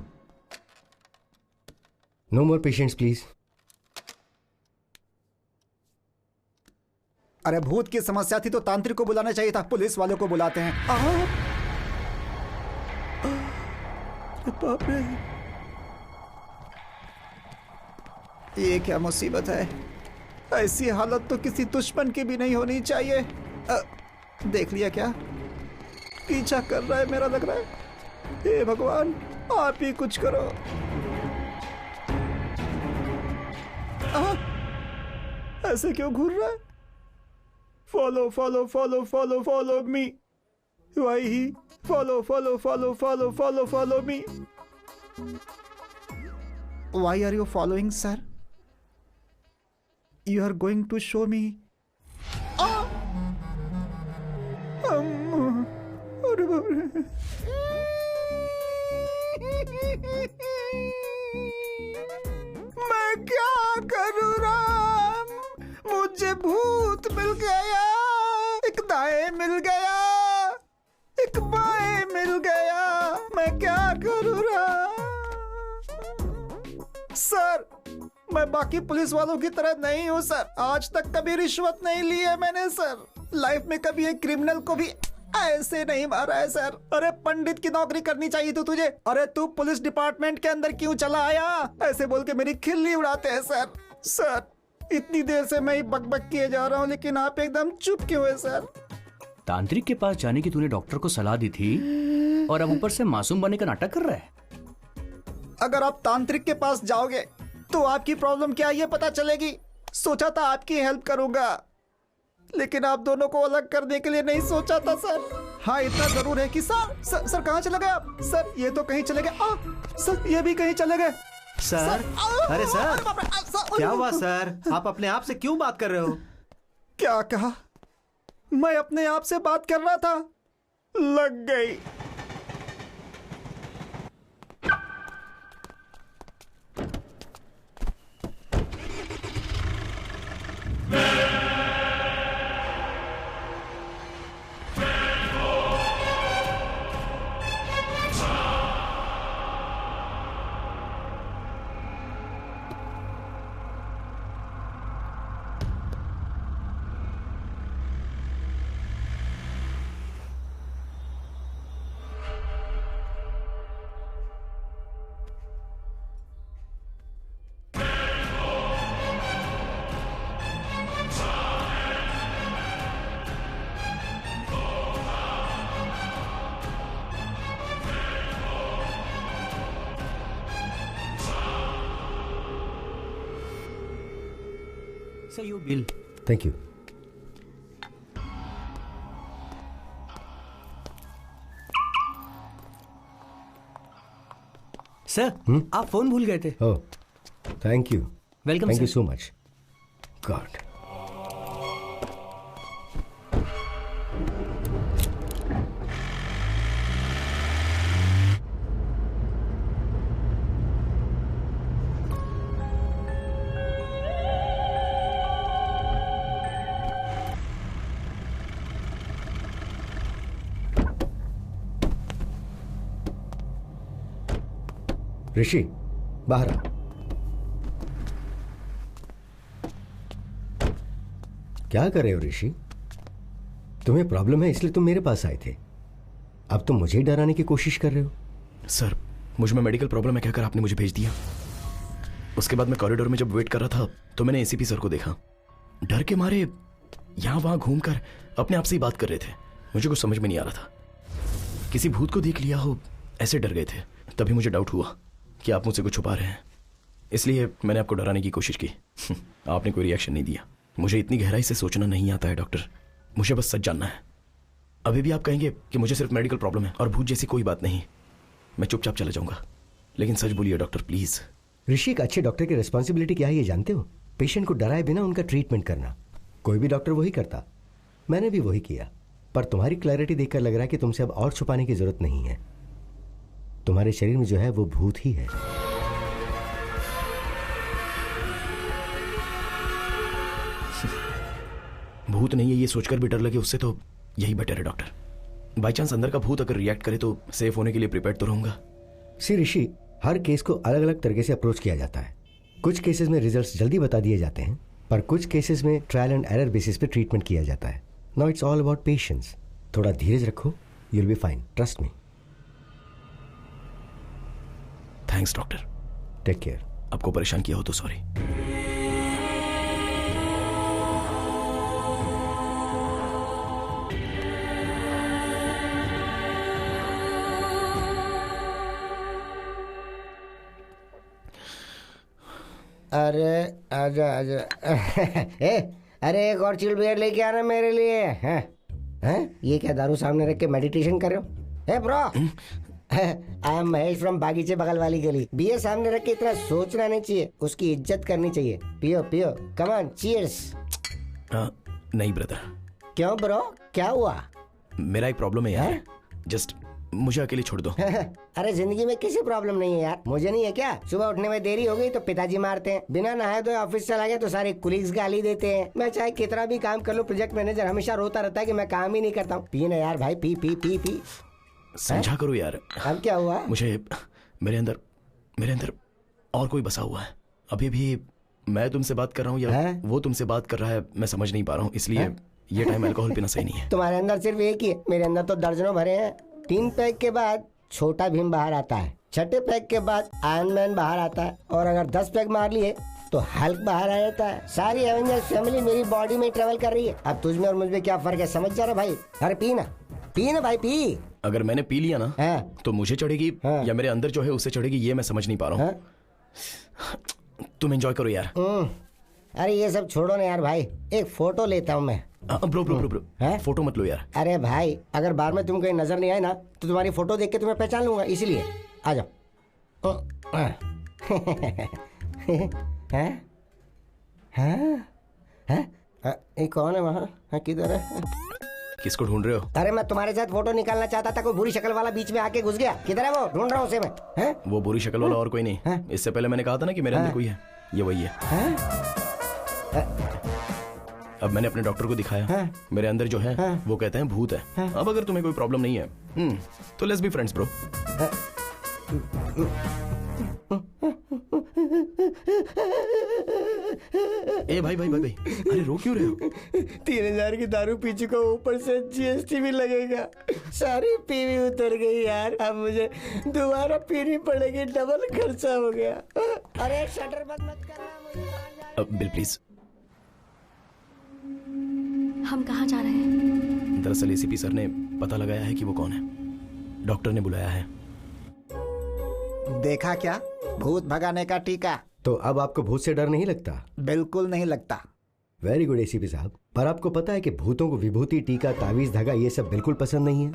No more patients please. अरे भूत की समस्या थी तो तांत्रिक को बुलाना चाहिए था, पुलिस वालों को बुलाते हैं। बाप रे, ये क्या मुसीबत है? ऐसी हालत तो किसी दुश्मन की भी नहीं होनी चाहिए। देख लिया क्या? पीछा कर रहा है मेरा, लग रहा है। हे भगवान, आप ही कुछ करो। ऐसे क्यों घूर रहा है? Follow follow follow follow follow me. Why he follow follow follow follow follow follow me. Why are you following sir? You are going to show me. मैं क्या करूं राम? मुझे भूत मिल गया, एक दाएं मिल गया, एक बाएं मिल गया। मैं क्या करूं राम? सर, मैं बाकी पुलिस वालों की तरह नहीं हूँ सर। आज तक कभी रिश्वत नहीं ली है मैंने सर। लाइफ में कभी एक क्रिमिनल को भी ऐसे नहीं मारा है सर। अरे पंडित की नौकरी करनी चाहिए थी तुझे। अरे तू पुलिस डिपार्टमेंट के अंदर क्यों चला आया? ऐसे बोल के मेरी खिल्ली उड़ाते हैं सर। सर, इतनी देर से मैं ही बकबक किए जा रहा हूँ, लेकिन आप एकदम चुप क्यों है सर? तांत्रिक के पास जाने की तूने डॉक्टर को सलाह दी थी और अब ऊपर से मासूम बनने का नाटक कर रहा है। अगर आप तांत्रिक के पास जाओगे तो आपकी प्रॉब्लम क्या है ये पता चलेगी। सोचा था आपकी हेल्प करूंगा, लेकिन आप दोनों को अलग करने के लिए नहीं सोचा था सर। हाँ, इतना जरूर है कि सर कहाँ चले गए आप? सर, ये तो कहीं चले गए। सर, ये भी कहीं चले गए। सर, अरे सर, क्या हुआ सर? आप अपने आप से क्यों बात कर रहे हो? क्या कहा? मैं अपने आप से बात कर रहा था, लग गई। Sir, your bill. Thank you. Sir, आप फोन भूल गए थे। Oh, thank you. Welcome Thank sir. you so much. God. ऋषि, बाहर आ। क्या कर रहे हो ऋषि? तुम्हें प्रॉब्लम है इसलिए तुम मेरे पास आए थे। अब तुम मुझे डराने की कोशिश कर रहे हो। सर, मुझ में मेडिकल प्रॉब्लम है कहकर आपने मुझे भेज दिया। उसके बाद मैं कॉरिडोर में जब वेट कर रहा था तो मैंने एसीपी सर को देखा। डर के मारे यहाँ वहां घूमकर अपने आप से ही बात कर रहे थे। मुझे कुछ समझ में नहीं आ रहा था। किसी भूत को देख लिया हो ऐसे डर गए थे। तभी मुझे डाउट हुआ कि आप मुझसे कुछ छुपा रहे हैं, इसलिए मैंने आपको डराने की कोशिश की। आपने कोई रिएक्शन नहीं दिया। मुझे इतनी गहराई से सोचना नहीं आता है डॉक्टर, मुझे बस सच जानना है। अभी भी आप कहेंगे कि मुझे सिर्फ मेडिकल प्रॉब्लम है और भूत जैसी कोई बात नहीं, मैं चुपचाप चला जाऊंगा, लेकिन सच बोलिए डॉक्टर प्लीज। ऋषि, एक अच्छे डॉक्टर की रिस्पॉन्सिबिलिटी क्या है ये जानते हो? पेशेंट को डराए बिना उनका ट्रीटमेंट करना। कोई भी डॉक्टर वही करता, मैंने भी वही किया। पर तुम्हारी क्लैरिटी देखकर लग रहा है कि तुमसे अब और छुपाने की जरूरत नहीं है। तुम्हारे शरीर में जो है वो भूत ही है। भूत नहीं है ये सोचकर भी डर लगे उससे तो यही बेटर है डॉक्टर। बाई चांस अंदर का भूत अगर रिएक्ट करे तो सेफ होने के लिए प्रिपेयर तो रहूंगा। सी ऋषि, हर केस को अलग अलग तरीके से अप्रोच किया जाता है। कुछ केसेस में रिजल्ट्स जल्दी बता दिए जाते हैं, पर कुछ केसेस में ट्रायल एंड एरर बेसिस पे ट्रीटमेंट किया जाता है। Now it's all about patience. थोड़ा धीरज रखो, you will be fine, trust me. Thanks doctor. Take care. आपको परेशान किया हो तो सॉरी। अरे आजा आजा अरे एक और चिल बियर लेके आना मेरे लिए। हैं? ये क्या दारू सामने रख के मेडिटेशन कर रहे हो? Bro, I am Mahesh from बागीचे बगल वाली गली। बियर सामने रख के इतना सोचना नहीं चाहिए, उसकी इज्जत करनी चाहिए। पियो पियो, कम ऑन, चीयर्स। नहीं ब्रदर। क्यों ब्रो, क्या हुआ? मेरा एक प्रॉब्लम है यार, जस्ट मुझे अकेले छोड़ दो। अरे जिंदगी में किसी प्रॉब्लम नहीं है यार, मुझे नहीं है क्या? सुबह उठने में देरी हो गई तो पिताजी मारते हैं, बिना नहाए धोए ऑफिस चला गया तो सारे कुलीग्स गाली देते हैं। मैं चाहे कितना भी काम कर लूं, प्रोजेक्ट मैनेजर हमेशा रोता रहता है कि मैं काम ही नहीं करता हूँ। पी ना यार भाई, पी पी पी पी। समझा करो यार। अब क्या हुआ? मुझे मेरे अंदर और कोई बसा हुआ है। अभी भी मैं तुमसे बात कर रहा हूँ या वो तुमसे बात कर रहा है, मैं समझ नहीं पा रहा हूँ, इसलिए ये टाइम अल्कोहल पीना सही नहीं है। तुम्हारे अंदर सिर्फ एक ही है, मेरे अंदर तो दर्जनों भरे हैं। 3 पैक के बाद छोटा भीम बाहर आता है, 6ठे पैक के बाद आयरन मैन बाहर आता है, और अगर 10 पैक मार लिए तो हल्क बाहर आ जाता है। सारी एवेंजर्स फैमिली मेरी बॉडी में ट्रेवल कर रही है। अब तुझ में और मुझ में क्या फर्क है, समझ जा रहा भाई? अरे पी ना भाई, पी। अगर मैंने पी लिया ना तो मुझे चढ़ेगी या मेरे अंदर जो है उससे चढ़ेगी, ये मैं समझ नहीं पा रहा हूँ। तुम एंजॉय करो यार। अरे ये सब छोड़ो ना यार भाई, एक फोटो लेता हूँ मैं। ब्रो फोटो मत लो यार। अरे भाई, अगर बार में तुम कहीं नजर नहीं आए ना तो तुम्हारी फोटो देख के तुम्हें पहचान लूंगा, इसीलिए आ जाओ। ये कौन है वहाँ? किधर है? किसको ढूंढ रहे हो? अरे मैं तुम्हारे साथ फोटो निकालना चाहता था, कोई बुरी शक्ल वाला बीच में आके घुस गया। किधर है वो? ढूंढ रहा हूँ उसे मैं। वो बुरी शक्ल वाला और कोई नहीं, इससे पहले मैंने कहा था ना कि मेरे अंदर कोई है, ये वही है। अब मैंने अपने डॉक्टर को दिखाया, मेरे अंदर जो है वो कहते हैं भूत है। अब अगर तुम्हें कोई प्रॉब्लम नहीं है तो लेट्स बी फ्रेंड्स ब्रो। ए भाई, अरे रो क्यों रहे हो? 3000 की दारू पी चुका, ऊपर से GST भी लगेगा। सारी पीवी उतर गई यार, अब मुझे दोबारा पीनी पड़ेगी, डबल खर्चा हो गया। अरे शटर बंद मत करना मुझे। Bill please. हम कहाँ जा रहे हैं? दरअसल ACP सर ने पता लगाया है कि वो कौन है, डॉक्टर ने बुलाया है। देखा क्या, भूत भगाने का टीका। तो अब आपको भूत से डर नहीं लगता? बिल्कुल नहीं लगता। वेरी गुड ACP साहब। पर आपको पता है कि भूतों को विभूति, टीका, तावीज, धागा ये सब बिल्कुल पसंद नहीं है।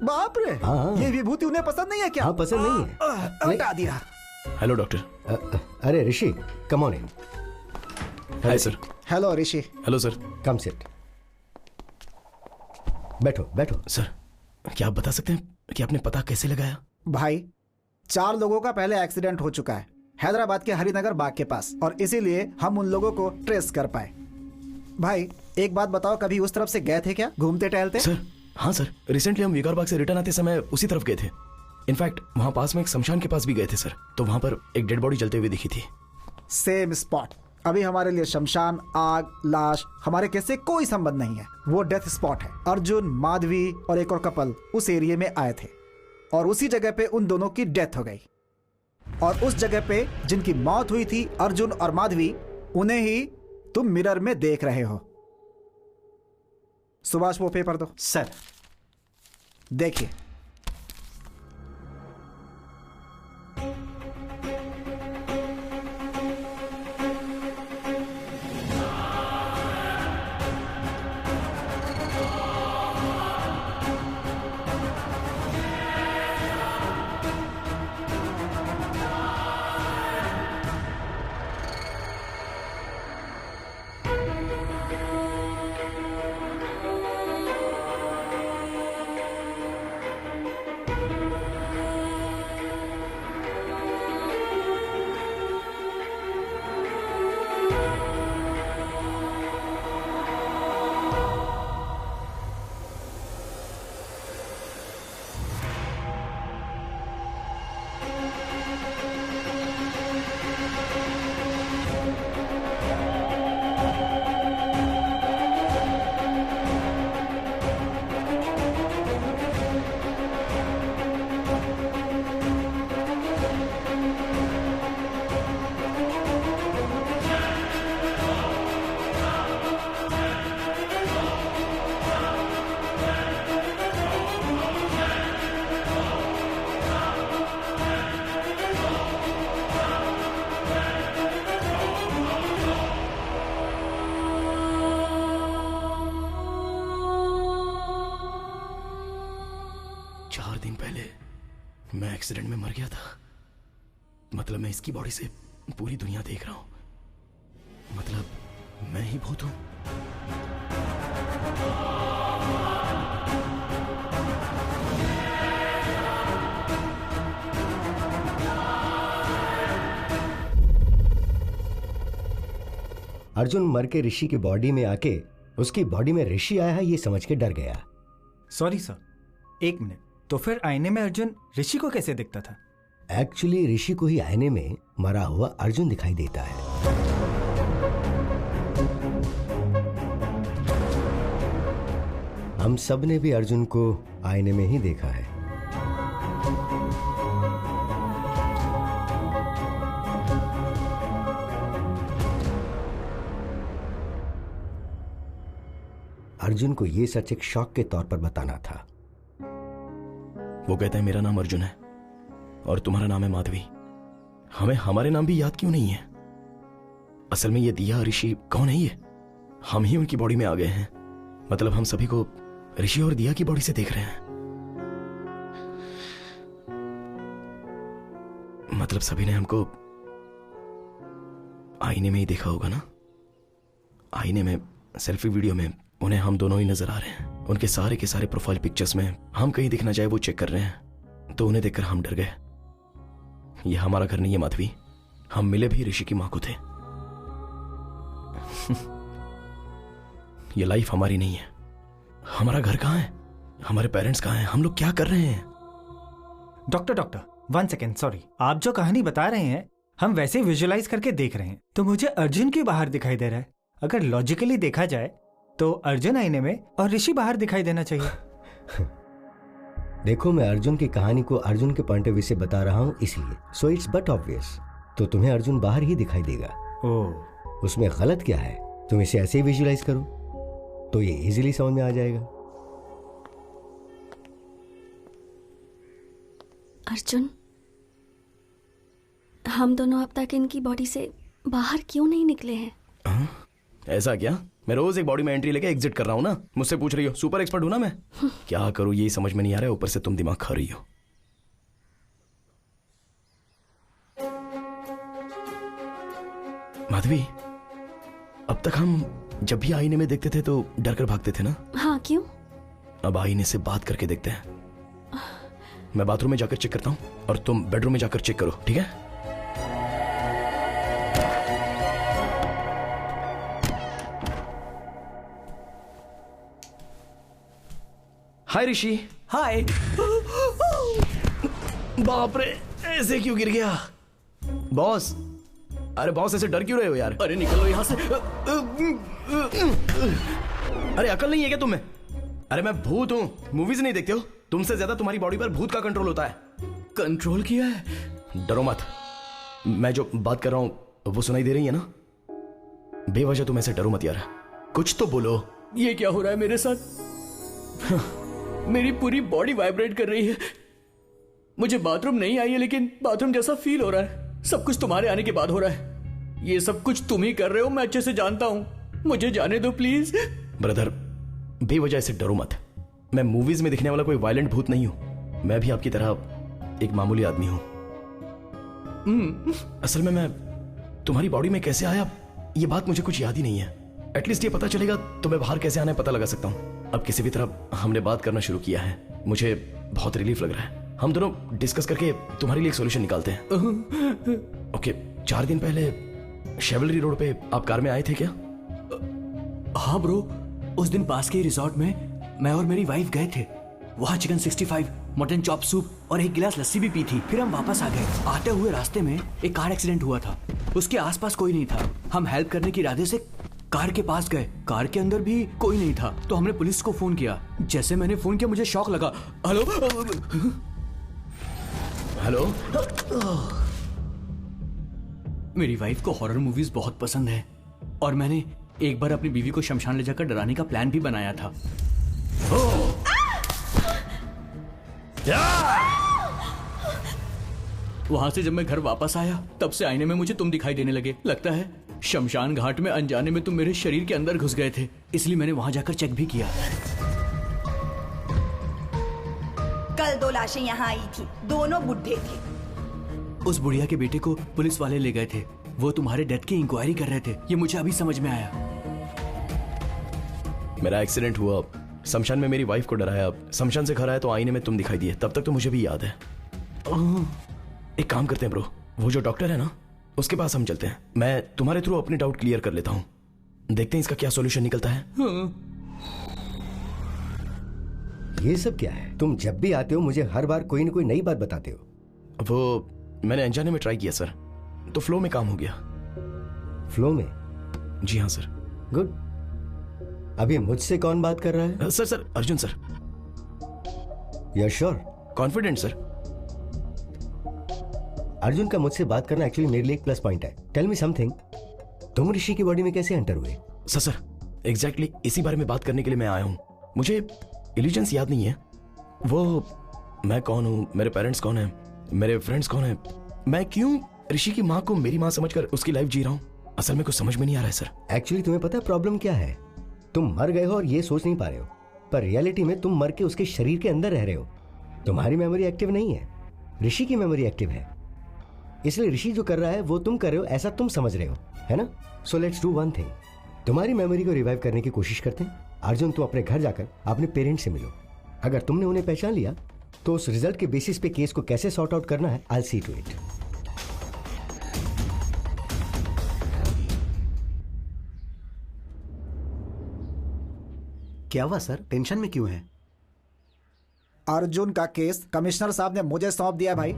बाप रे, ये विभूति उन्हें पसंद नहीं है क्या? हाँ, पसंद नहीं है। हटा दिया। Hello doctor. अरे Rishi, come on in. Hi sir. Hello Rishi. Hello sir. Come sit. बैठो। सर, क्या आप बता सकते हैं कि आपने पता कैसे लगाया? भाई, 4 लोगों का पहले एक्सीडेंट हो चुका है हैदराबाद के हरिनगर बाग के पास, और इसीलिए हम उन लोगों को ट्रेस कर पाए। भाई एक बात बताओ, कभी उस तरफ से गए थे क्या, घूमते टहलते? सर हाँ सर, रिसेंटली हम विकार बाग से रिटर्न आते समय उसी तरफ गए थे। इनफैक्ट वहाँ पास में एक शमशान के पास भी गए थे सर, तो वहाँ पर एक डेड बॉडी जलते हुए दिखी थी। Same spot. अभी हमारे लिए शमशान, आग, लाश हमारे केस से कोई संबंध नहीं है, वो डेथ स्पॉट है। अर्जुन, माधवी और एक और कपल उस एरिया में आए थे, और उसी जगह पे उन दोनों की डेथ हो गई। और उस जगह पे जिनकी मौत हुई थी, अर्जुन और माधवी, उन्हें ही तुम मिरर में देख रहे हो। सुभाष वो पेपर दो। सर देखिए, एक्सीडेंट में मर गया था। मतलब मैं इसकी बॉडी से पूरी दुनिया देख रहा हूं। मतलब मैं ही भूत हूं। अर्जुन मर के ऋषि की बॉडी में आके उसकी बॉडी में ऋषि आया है ये समझ के डर गया। Sorry sir, 1 minute. तो फिर आईने में अर्जुन ऋषि को कैसे दिखता था? एक्चुअली ऋषि को ही आईने में मरा हुआ अर्जुन दिखाई देता है। हम सब ने भी अर्जुन को आईने में ही देखा है। अर्जुन को यह सच एक शॉक के तौर पर बताना था। वो कहता है मेरा नाम अर्जुन है और तुम्हारा नाम है माधवी। हमें हमारे नाम भी याद क्यों नहीं है? असल में ये दिया ऋषि कौन है? ये हम ही उनकी बॉडी में आ गए हैं। मतलब हम सभी को ऋषि और दिया की बॉडी से देख रहे हैं। मतलब सभी ने हमको आईने में ही देखा होगा ना। आईने में, सेल्फी वीडियो में उन्हें हम दोनों ही नजर आ रहे हैं। उनके सारे के सारे प्रोफाइल पिक्चर्स में हम कहीं दिखना चाहे वो चेक कर रहे हैं। तो उन्हें देखकर हम डर गए। ये हमारा घर नहीं है माधवी। हम मिले भी ऋषि की मां को थे। ये लाइफ हमारी नहीं है। हमारा घर कहां है? हमारे पेरेंट्स कहां हैं? हम लोग क्या कर रहे हैं? Doctor 1 second, sorry. आप जो कहानी बता रहे हैं हम वैसे विजुअलाइज करके देख रहे हैं। तो मुझे अर्जुन क्यों बाहर दिखाई दे रहा है? अगर लॉजिकली देखा जाए तो अर्जुन आईने में और ऋषि बाहर दिखाई देना चाहिए। देखो, मैं अर्जुन की कहानी को अर्जुन के पॉइंट ऑफ व्यू से बता रहा हूं इसलिए। So it's but obvious. तो तुम्हें अर्जुन बाहर ही दिखाई देगा। ओह, उसमें गलत क्या है? तुम इसे ऐसे ही विजुअलाइज करो तो ये इजीली समझ में आ जाएगा। अर्जुन, हम दोनों अब तक इनकी बॉडी से बाहर क्यों नहीं निकले हैं? ऐसा क्या? मैं रोज एक बॉडी में एंट्री लेके एग्जिट कर रहा हूं ना। मुझसे पूछ रही हो? सुपर एक्सपर्ट हूं ना मैं। क्या करूं यही समझ में नहीं आ रहा है। ऊपर से तुम दिमाग खा रही हो। माधवी, अब तक हम जब भी आईने में देखते थे तो डर कर भागते थे ना। हाँ, क्यों? अब आईने से बात करके देखते हैं। मैं बाथरूम में जाकर चेक करता हूं और तुम बेडरूम में जाकर चेक करो, ठीक है? हाय ऋषि। हाय। बाप रे, ऐसे क्यों गिर गया? बॉस, अरे बॉस ऐसे डर क्यों रहे हो यार? अरे निकलो यहाँ से। अरे अकल नहीं है क्या तुम्हें? अरे मैं भूत हूँ, मूवीज नहीं देखते हो? तुमसे ज्यादा तुम्हारी बॉडी पर भूत का कंट्रोल होता है। कंट्रोल किया है? डरो मत। मैं जो बात कर रहा हूँ वो सुनाई दे रही है ना? बेवजह तुम ऐसे डरो मत यार। कुछ तो बोलो। ये क्या हो रहा है मेरे साथ? मेरी पूरी बॉडी वाइब्रेट कर रही है। मुझे बाथरूम नहीं आई है लेकिन बाथरूम जैसा फील हो रहा है। सब कुछ तुम्हारे आने के बाद हो रहा है। ये सब कुछ तुम ही कर रहे हो, मैं अच्छे से जानता हूं। मुझे जाने दो प्लीज। ब्रदर, बेवजह ऐसे डरो मत। मैं मूवीज में दिखने वाला कोई वायलेंट भूत नहीं हूं। मैं भी आपकी तरह एक मामूली आदमी हूं। असल में मैं तुम्हारी बॉडी में कैसे आया ये बात मुझे कुछ याद ही नहीं है। एटलीस्ट ये पता चलेगा तो मैं बाहर कैसे आना है पता लगा सकता हूं। अब किसी भी तरह हमने बात करना शुरू किया है। मुझे बहुत रिलीफ लग रहा है। हम दोनों डिस्कस करके तुम्हारे लिए एक सॉल्यूशन निकालते हैं। ओके, 4 दिन पहले शेवलरी रोड पे आप कार में आए थे क्या? हाँ ब्रो, उस दिन पास के रिजॉर्ट में मैं और मेरी वाइफ गए थे। वहाँ चिकन 65, मटन चॉप सूप और एक गिलास लस्सी भी पी थी। फिर हम वापस आ गए। आते हुए रास्ते में एक कार एक्सीडेंट हुआ था। उसके आसपास कोई नहीं था। हम हेल्प करने की इरादे से कार के पास गए। कार के अंदर भी कोई नहीं था तो हमने पुलिस को फोन किया। जैसे मैंने फोन किया मुझे शॉक लगा। Hello hello. मेरी वाइफ को हॉरर मूवीज बहुत पसंद है और मैंने एक बार अपनी बीवी को शमशान ले जाकर डराने का प्लान भी बनाया था। वहां से जब मैं घर वापस आया तब से आईने में मुझे तुम दिखाई देने लगे। लगता है शमशान घाट में अनजाने में तुम मेरे शरीर के अंदर घुस गए थे, इसलिए मैंने वहां जाकर चेक भी किया। कल 2 लाशें यहाँ आई थी, दोनों बुढ़े थे। उस बुढ़िया के बेटे को पुलिस वाले ले गए थे, वो तुम्हारे डेथ की इंक्वायरी कर रहे थे, ये मुझे अभी समझ में आया। मेरा एक्सीडेंट हुआ, शमशान में मेरी वाइफ को डराया, शमशान से घर आया तो आईने में तुम दिखाई दिए, तब तक तो मुझे भी याद है। एक काम करते हैं ब्रो, वो जो डॉक्टर है ना उसके पास हम चलते हैं, मैं तुम्हारे थ्रू अपने डाउट क्लियर कर लेता हूँ, देखते हैं इसका क्या सॉल्यूशन निकलता है। ये सब क्या है? तुम जब भी आते हो मुझे हर बार कोई ना कोई नई बात बताते हो। वो मैंने अनजाने में ट्राई किया सर, तो फ्लो में काम हो गया। फ्लो में? जी हाँ सर। गुड। अभी मुझसे कौन बात कर रहा है? Sir Arjun sir. You sure? Confident sir. Arjun का मुझसे बात करना एक्चुअली मेरे लिए एक प्लस पॉइंट है। टेल मी समथिंग, तुम ऋषि की बॉडी में कैसे एंटर हुए? सर एग्जैक्टली इसी बारे में बात करने के लिए मैं आया हूँ। मुझे इल्यूजन्स याद नहीं है, वो मैं कौन हूँ, मेरे पेरेंट्स कौन है, मेरे फ्रेंड्स कौन है, मैं क्यों ऋषि की माँ को मेरी माँ समझकर उसकी लाइफ जी रहा हूँ, असल में कुछ समझ में नहीं आ रहा है सर। एक्चुअली तुम्हें पता है प्रॉब्लम क्या है? तुम मर गए हो और ये सोच नहीं पा रहे हो, पर रियलिटी में तुम मर के उसके शरीर के अंदर रह रहे हो। तुम्हारी मेमोरी एक्टिव नहीं है, ऋषि की मेमोरी एक्टिव है, इसलिए ऋषि जो कर रहा है वो तुम कर रहे हो ऐसा तुम समझ रहे हो, है ना? So let's do one thing, तुम्हारी मेमोरी को रिवाइव करने की कोशिश करते हैं। अर्जुन, तुम अपने घर जाकर अपने पेरेंट्स से मिलो, अगर तुमने उन्हें पहचान लिया तो उस रिजल्ट के बेसिस पे केस को कैसे सॉर्ट आउट करना है, आई सी टू इट। क्या हुआ सर, टेंशन में क्यों है? अर्जुन का केस कमिश्नर साहब ने मुझे सौंप दिया भाई।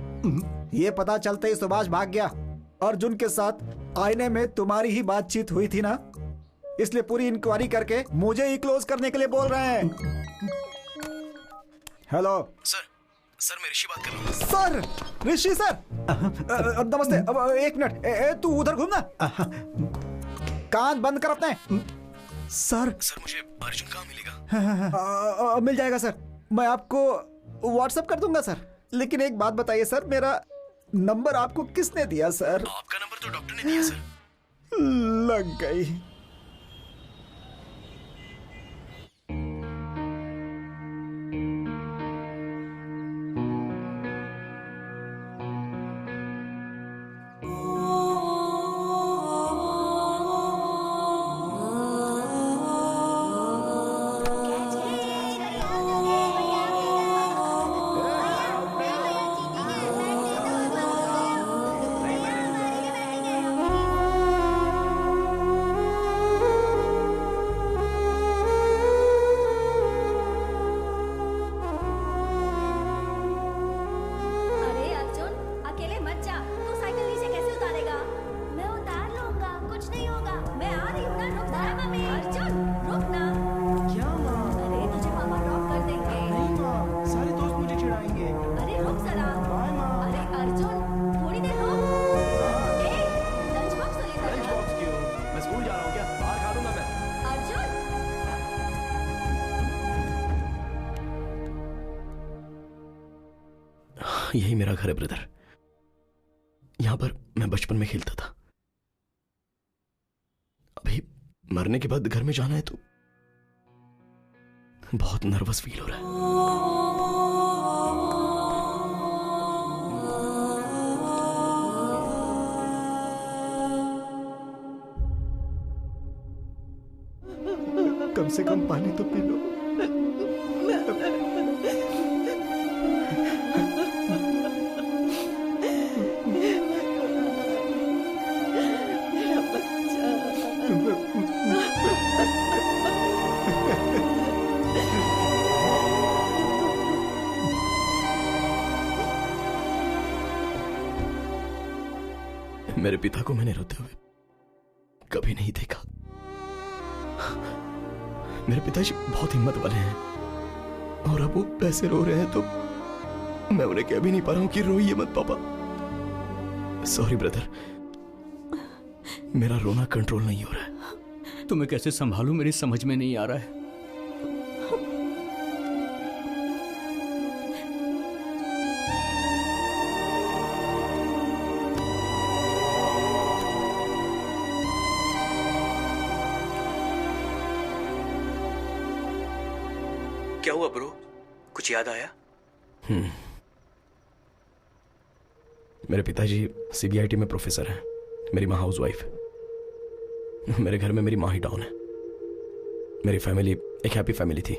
ये पता चलते ही सुभाष भाग गया। अर्जुन के साथ आईने में तुम्हारी ही बातचीत हुई थी ना, इसलिए पूरी इंक्वायरी करके मुझे ही क्लोज करने के लिए बोल रहे हैं। हेलो सर मैं ऋषि बात कर रहा हूँ। सर, ऋषि सर, नमस्ते। अब एक मिनट, तू उधर घूमना, कान बंद कर अपने। सर मुझे अर्जुन कहाँ मिलेगा? मिल जाएगा सर, मैं आपको व्हाट्सएप कर दूंगा सर। लेकिन एक बात बताइए सर, मेरा नंबर आपको किसने दिया सर? आपका नंबर तो डॉक्टर ने दिया सर। लग गई। यही मेरा घर है ब्रदर, यहां पर मैं बचपन में खेलता था। अभी मरने के बाद घर में जाना है तो बहुत नर्वस फील हो रहा है। कम से कम पानी तो पी लो। मेरे पिता को मैंने रोते हुए कभी नहीं देखा। मेरे पिताजी बहुत हिम्मत वाले हैं और अब वो पैसे रो रहे हैं तो मैं उन्हें कह भी नहीं पा रहा हूं कि रोइए मत पापा। सॉरी ब्रदर, मेरा रोना कंट्रोल नहीं हो रहा है। तुम्हें कैसे संभालूं मेरी समझ में नहीं आ रहा है। क्या हुआ ब्रो, कुछ याद आया? मेरे पिताजी CBIT में प्रोफेसर हैं, मेरी माँ हाउसवाइफ है। मेरे घर में मेरी माँ ही डाउन है। मेरी फैमिली एक हैप्पी फैमिली थी।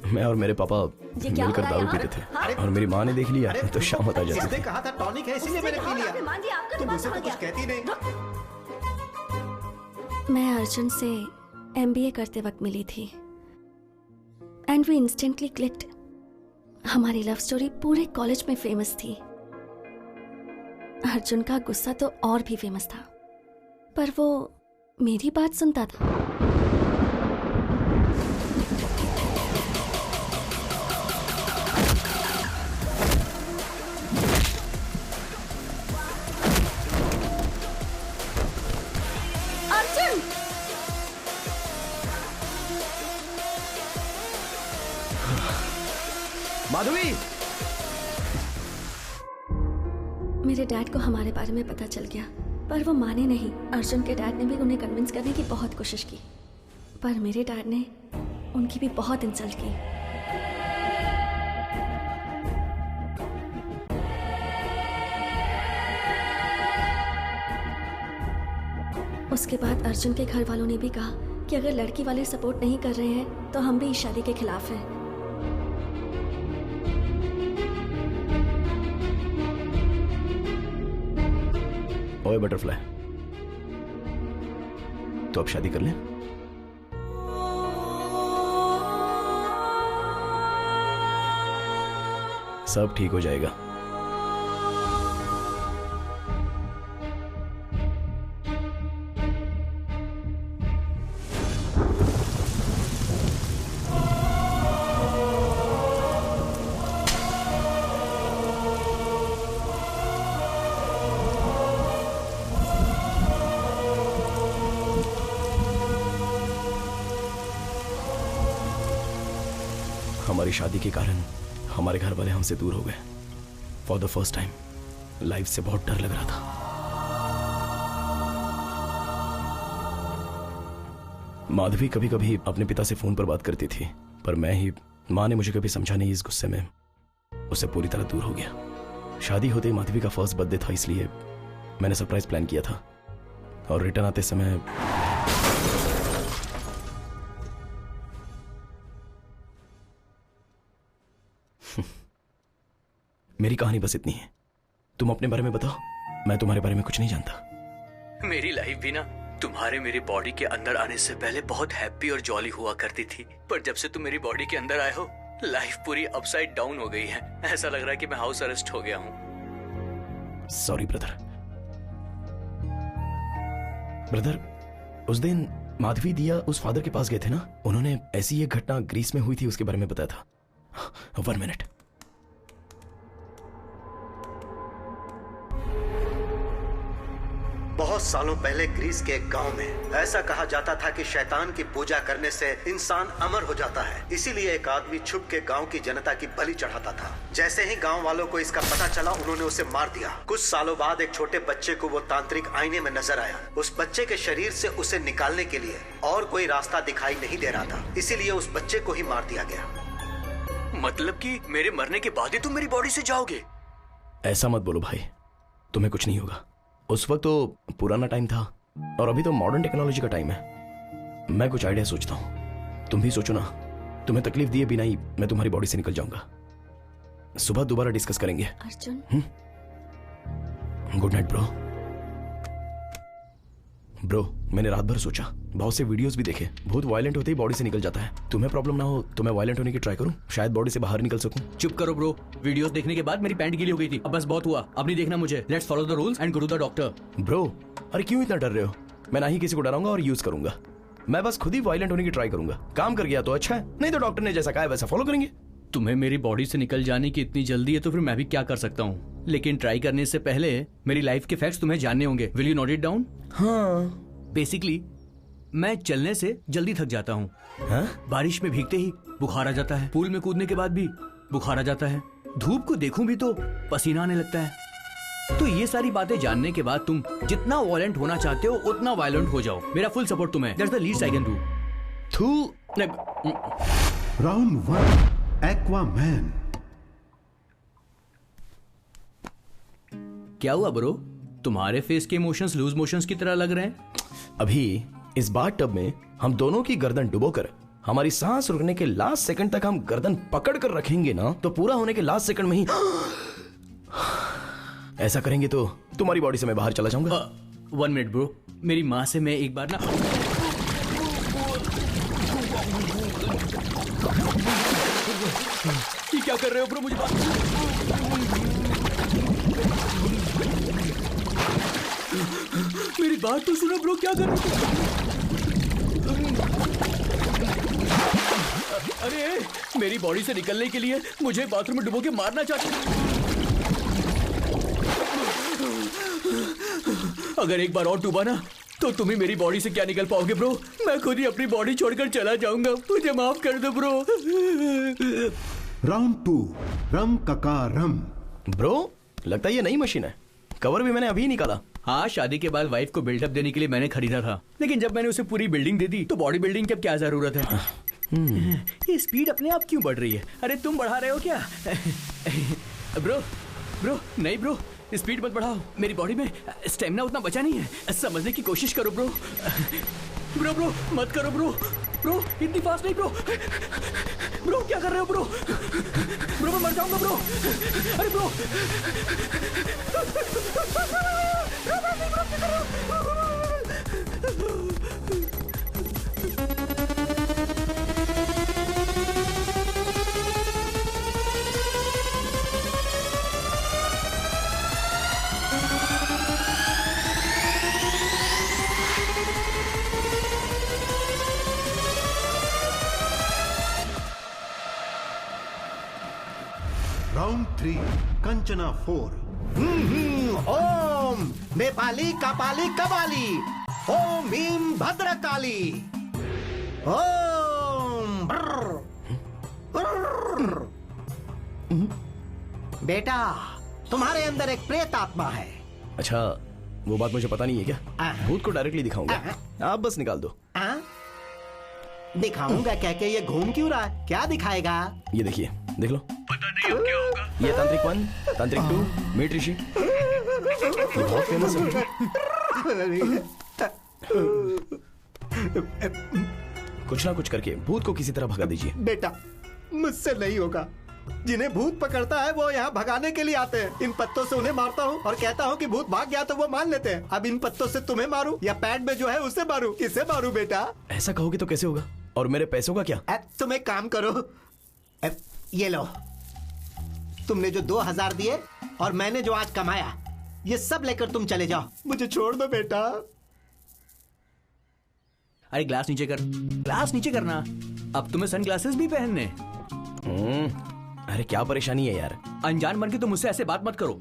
मैं और मेरे पापा मिलकर दारू पीते थे और मेरी माँ ने देख लिया तो शाम होता जाती इसने थी। कहा था टॉनिक है इसीलिए मैंने पी लिया। तुम मुझसे तो कुछ कहती नहीं। मैं अर्जुन से MBA करते वक्त मिली थी एंड वी इंस्टेंटली क्लिक्ड। हमारी लव स्टोरी पूरे कॉलेज में फेमस थी। अर्जुन का गुस्सा तो और भी फेमस था, पर वो मेरी बात सुनता था। अर्जुन! माधवी! मेरे डैड को हमारे बारे में पता चल गया, पर वो माने नहीं। अर्जुन के डैड ने भी उन्हें कन्विंस करने की बहुत कोशिश की, पर मेरे डैड ने उनकी भी बहुत इंसल्ट की। उसके बाद अर्जुन के घर वालों ने भी कहा कि अगर लड़की वाले सपोर्ट नहीं कर रहे हैं तो हम भी इस शादी के खिलाफ हैं। ओए बटरफ्लाई, तो अब शादी कर लें? सब ठीक हो जाएगा। हमारी शादी के कारण हमारे घर वाले हमसे दूर हो गए। For the first time life से बहुत डर लग रहा था। माधवी कभी कभी अपने पिता से फोन पर बात करती थी, पर माँ ने मुझे कभी समझा नहीं। इस गुस्से में उससे पूरी तरह दूर हो गया। शादी होते ही माधवी का फर्स्ट बर्थडे था, इसलिए मैंने सरप्राइज प्लान किया था और रिटर्न आते समय मेरी कहानी बस इतनी है। तुम अपने बारे में बताओ, मैं तुम्हारे बारे में कुछ नहीं जानता। मेरी लाइफ भी ना तुम्हारे मेरी बॉडी के अंदर आने से पहले बहुत हैप्पी और जॉली हुआ करती थी, पर जब से तुम मेरी बॉडी के अंदर आए हो लाइफ पूरी अपसाइड डाउन हो गई है। ऐसा लग रहा है कि मैं हाउस अरेस्ट हो गया हूँ। Sorry brother. उस दिन माधवी दिया उस फादर के पास गए थे ना, उन्होंने ऐसी एक घटना ग्रीस में हुई थी उसके बारे में बताया था। 1 मिनट। बहुत सालों पहले ग्रीस के एक गांव में ऐसा कहा जाता था कि शैतान की पूजा करने से इंसान अमर हो जाता है। इसीलिए एक आदमी छुप के गांव की जनता की बलि चढ़ाता था। जैसे ही गांव वालों को इसका पता चला, उन्होंने उसे मार दिया। कुछ सालों बाद एक छोटे बच्चे को वो तांत्रिक आईने में नजर आया। उस बच्चे के शरीर से उसे निकालने के लिए और कोई रास्ता दिखाई नहीं दे रहा था, इसीलिए उस बच्चे को ही मार दिया गया। मतलब कि मेरे मरने के बाद ही तुम मेरी बॉडी से जाओगे? ऐसा मत बोलो भाई, तुम्हें कुछ नहीं होगा। उस वक्त तो पुराना टाइम था और अभी तो मॉडर्न टेक्नोलॉजी का टाइम है। मैं कुछ आइडिया सोचता हूँ, तुम भी सोचो ना। तुम्हें तकलीफ दिए बिना ही मैं तुम्हारी बॉडी से निकल जाऊंगा। सुबह दोबारा डिस्कस करेंगे। Arjun, good night bro. मैंने रात भर सोचा, बहुत से वीडियोस भी देखे। बहुत वायलेंट होते ही बॉडी से निकल जाता है। तुम्हें प्रॉब्लम ना हो तो मैं वायलेंट होने की ट्राई करूं, शायद बॉडी से बाहर निकल सकूं। चुप करो ब्रो। वीडियोस देखने के बाद मेरी पैंट गीली हो गई थी। अब बस बहुत हुआ, अब नहीं देखना मुझे। Let's follow the rules and go to the doctor. Bro, अरे क्यों इतना डर रहे हो? मैं ना ही किसी को डराऊंगा और यूज करूंगा। मैं बस खुद ही वायलेंट होने की ट्राई करूंगा। काम कर गया तो अच्छा है, नहीं तो डॉक्टर ने जैसा कहा है वैसा फॉलो करेंगे। तुम्हें मेरी बॉडी से निकल जाने की इतनी जल्दी है तो फिर मैं भी क्या कर सकता हूँ। लेकिन ट्राई करने से पहले मेरी लाइफ के फैक्ट्स तुम्हें जानने होंगे। Will you note it down? हाँ। बेसिकली मैं चलने से जल्दी थक जाता हूँ। बारिश में भीगते ही बुखार आ जाता है। पूल में कूदने के बाद भी बुखार आ जाता है। धूप को देखूं भी तो पसीना आने लगता है। तो ये सारी बातें जानने के बाद तुम जितना वायलेंट होना चाहते हो उतना वायलेंट हो जाओ। मेरा फुल सपोर्ट तुम्हें। That's the least I can do. Round 1, Aquaman. क्या हुआ ब्रो? तुम्हारे फेस के इमोशंस लूज मोशंस की तरह लग रहे हैं। अभी इस बाथ टब में हम दोनों की गर्दन डुबोकर हमारी सांस रुकने के लास्ट सेकंड तक हम गर्दन पकड़ कर रखेंगे ना, तो पूरा होने के लास्ट सेकंड में ही ऐसा करेंगे तो तुम्हारी बॉडी से मैं बाहर चला जाऊंगा। 1 मिनट ब्रो, मेरी माँ से मैं एक बार ना ये क्या कर रहे हो ब्रो? मुझे मेरी बात तो सुनो ब्रो, क्या कर रहे हो? अरे मेरी बॉडी से निकलने के लिए मुझे बाथरूम में डुबो के मारना चाहते हो? अगर एक बार और डूबा ना तो तुम ही मेरी बॉडी से क्या निकल पाओगे ब्रो। मैं खुद ही अपनी बॉडी छोड़कर चला जाऊंगा, मुझे माफ कर दो ब्रो। राउंड 2 रम कका रम। ब्रो लगता है ये नई मशीन है, कवर भी मैंने अभी निकाला। हाँ, शादी के बाद वाइफ को बिल्डअप देने के लिए मैंने खरीदा था, लेकिन जब मैंने उसे पूरी बिल्डिंग दे दी तो बॉडी बिल्डिंग की अब क्या जरूरत है? ये स्पीड अपने आप क्यों बढ़ रही है? अरे तुम बढ़ा रहे हो क्या? ब्रो नहीं ब्रो, स्पीड मत बढ़ाओ, मेरी बॉडी में स्टेमिना उतना बचा नहीं है। समझने की कोशिश करो ब्रो। ब्रो मत करो ब्रो इतनी फास्ट नहीं ब्रो क्या कर रहे हो ब्रो मैं मर जाऊंगा ब्रो। अरे ब्रो राउंड 3 कंचना 4। ओम नेपाली कपाली कबाली, ओम ह्रीं भद्रकाली, ओम बेटा तुम्हारे अंदर एक प्रेत आत्मा है। अच्छा वो बात मुझे पता नहीं है क्या? भूत को डायरेक्टली दिखाऊंगा, आप बस निकाल दो। दिखाऊंगा कह के ये घूम क्यों रहा है? क्या दिखाएगा? ये देखिए, देख लो। पता नहीं अब क्या होगा। ये तांत्रिक 1, तांत्रिक 2, मीट ऋषि, ये बहुत फेमस है। कुछ ना कुछ करके भूत को किसी तरह भगा दीजिए। बेटा मुझसे नहीं होगा, जिन्हें भूत पकड़ता है वो यहाँ भगाने के लिए आते हैं। इन पत्तों से उन्हें मारता हूँ और कहता हूँ कि भूत भाग गया तो वो मान लेते हैं। अब इन पत्तों से तुम्हें मारूं या पैड में जो है उसे मारूं? किसे मारूं बेटा? ऐसा कहोगे तो कैसे होगा? और मेरे पैसों का क्या? तुम एक काम करो, ये लो, तुमने जो 2000 दिए और मैंने जो आज कमाया, ये सब लेकर तुम चले जाओ, मुझे छोड़ दो बेटा। अरे ग्लास नीचे कर, ग्लास नीचे करना। अब तुम्हें सनग्लासेस भी पहनने। अरे क्या परेशानी है यार? अनजान बन के तुम मुझसे ऐसे बात मत करो।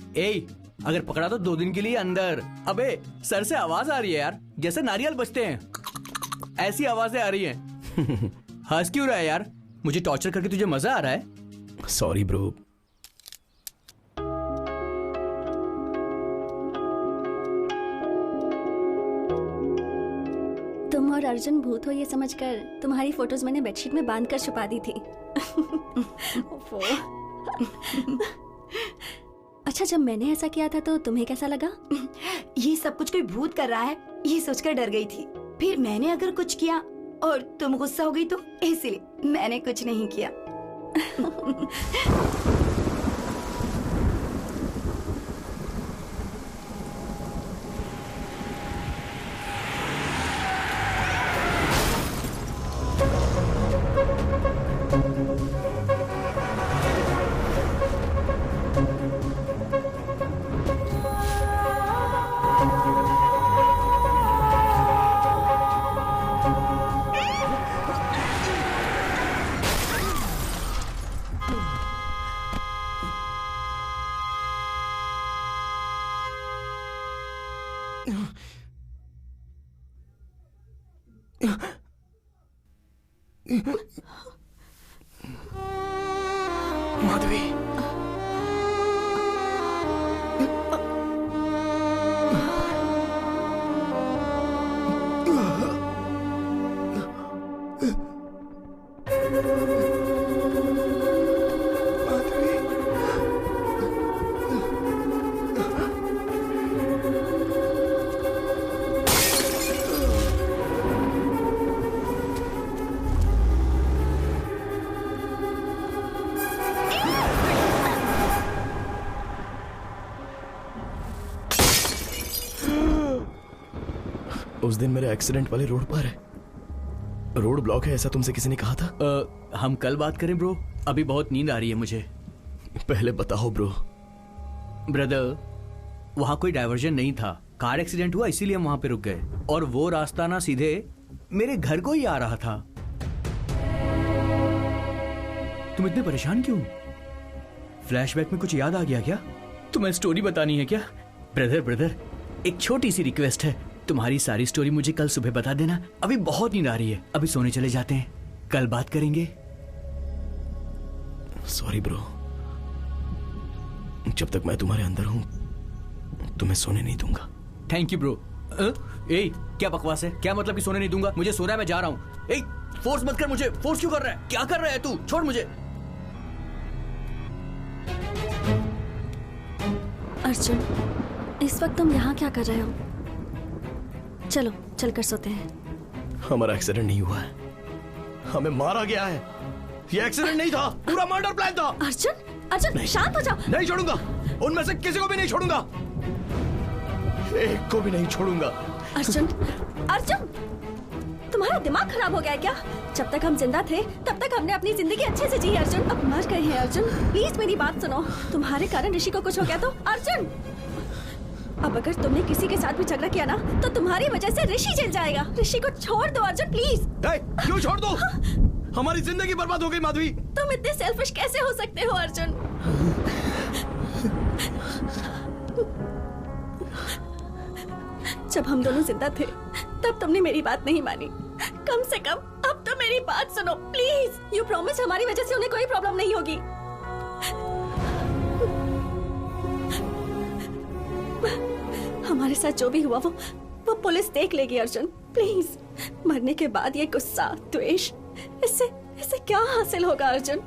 अगर पकड़ा तो 2 दिन के लिए अंदर। अबे सर से आवाज आ रही है यार, जैसे नारियल बजते हैं, ऐसी आवाजें आ रही हैं। हंस क्यों रहा है यार? मुझे टॉर्चर करके तुझे मजा आ रहा है? Sorry bro. तुम और अर्जुन भूत हो ये समझकर तुम्हारी फोटोज मैंने बेडशीट में बांध कर छुपा दी थी। अच्छा, जब मैंने ऐसा किया था तो तुम्हें कैसा लगा? ये सब कुछ कोई भूत कर रहा है ये सोचकर डर गई थी। फिर मैंने अगर कुछ किया और तुम गुस्सा हो गई तो इसलिए मैंने कुछ नहीं किया। माधवी, उस दिन मेरे एक्सीडेंट वाले रोड पर है, रोड ब्लॉक है ऐसा तुमसे किसी ने कहा था? हम कल बात करें ब्रो, अभी बहुत नींद आ रही है मुझे। पहले बताओ ब्रो। ब्रदर, वहां कोई डायवर्जन नहीं था, कार एक्सीडेंट हुआ इसीलिए हम वहां पे रुक गए, और वो रास्ता ना सीधे मेरे घर को ही आ रहा था। तुम इतने परेशान क्यों? फ्लैशबैक में कुछ याद आ गया क्या? तुम्हें स्टोरी बतानी है क्या? ब्रदर, एक छोटी सी रिक्वेस्ट है, तुम्हारी सारी स्टोरी मुझे कल सुबह बता देना। अभी बहुत नींद आ रही है, अभी सोने चले जाते हैं, कल बात करेंगे। सॉरी ब्रो, जब तक मैं तुम्हारे अंदर हूं तुम्हें सोने नहीं दूंगा। Thank you bro. ए, क्या बकवास है? क्या मतलब कि सोने नहीं दूंगा? मुझे सोना है, मैं जा रहा हूं। ए, फोर्स मत कर मुझे। फोर्स क्यों कर रहा है? क्या कर रहा है तू? छोड़ मुझे। अर्जुन, इस वक्त तुम यहाँ क्या कर रहे हो? चलो चलकर सोते हैं। हमारा एक्सीडेंट नहीं हुआ है, हमें मारा गया है। ये एक्सीडेंट नहीं था, पूरा मर्डर प्लान था। अर्जुन शांत हो जाओ। नहीं छोड़ूंगा, उनमें से किसी को भी नहीं छोड़ूंगा, एक को भी नहीं छोड़ूंगा। अर्जुन, तुम्हारा दिमाग खराब हो गया है क्या? जब तक हम जिंदा थे तब तक हमने अपनी जिंदगी अच्छे से जी है अर्जुन, अब मर गए हैं अर्जुन। प्लीज मेरी बात सुनो, तुम्हारे कारण ऋषि को कुछ हो गया तो अर्जुन, अब अगर तुमने किसी के साथ भी झगड़ा किया ना तो तुम्हारी वजह से ऋषि जल जाएगा। ऋषि को छोड़ दो अर्जुन, प्लीज। क्यों छोड़ दो? हमारी जिंदगी बर्बाद हो गई माधवी। तुम इतने सेल्फिश कैसे हो सकते हो अर्जुन? जब हम दोनों जिंदा थे तब तुमने मेरी बात नहीं मानी, कम से कम अब तो मेरी बात सुनो प्लीज। यू प्रॉमिस हमारी वजह से उन्हें कोई प्रॉब्लम नहीं होगी। हमारे साथ जो भी हुआ वो पुलिस देख लेगी अर्जुन, प्लीज। मरने के बाद ये गुस्सा, द्वेष, इससे क्या हासिल होगा अर्जुन?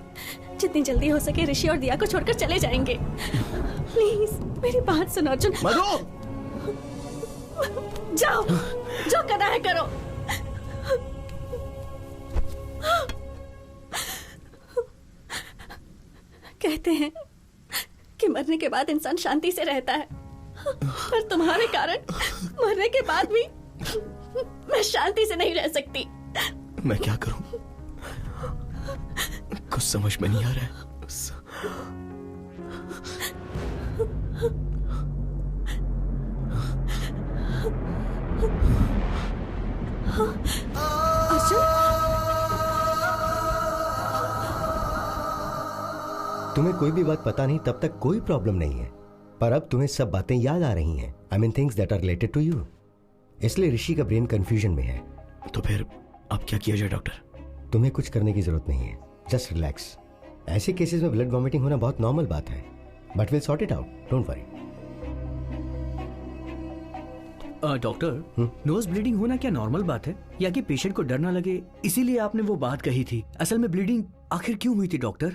जितनी जल्दी हो सके ऋषि और दिया को छोड़कर चले जाएंगे। प्लीज मेरी बात सुनो अर्जुन। मधु, जाओ, जो करना है करो। कहते हैं कि मरने के बाद इंसान शांति से रहता है, पर तुम्हारे कारण मरने के बाद भी मैं शांति से नहीं रह सकती। मैं क्या करूं? कुछ समझ में नहीं आ रहा है। तुम्हें कोई भी बात पता नहीं तब तक कोई प्रॉब्लम नहीं है, पर अब तुम्हें सब बातें याद आ रही हैं। I mean things that are related to you. इसलिए ऋषि का ब्रेन कंफ्यूजन में है। तो फिर अब क्या किया जाए डॉक्टर? तुम्हें कुछ करने की जरूरत नहीं है, जस्ट रिलैक्स। ऐसे केसेस में ब्लड वॉमिटिंग होना बहुत नॉर्मल बात है, but will sort it out, don't worry. Doctor, nose bleeding होना क्या नॉर्मल बात है, या कि पेशेंट को डर ना लगे इसीलिए आपने वो बात कही थी? असल में ब्लीडिंग आखिर क्यों हुई थी डॉक्टर?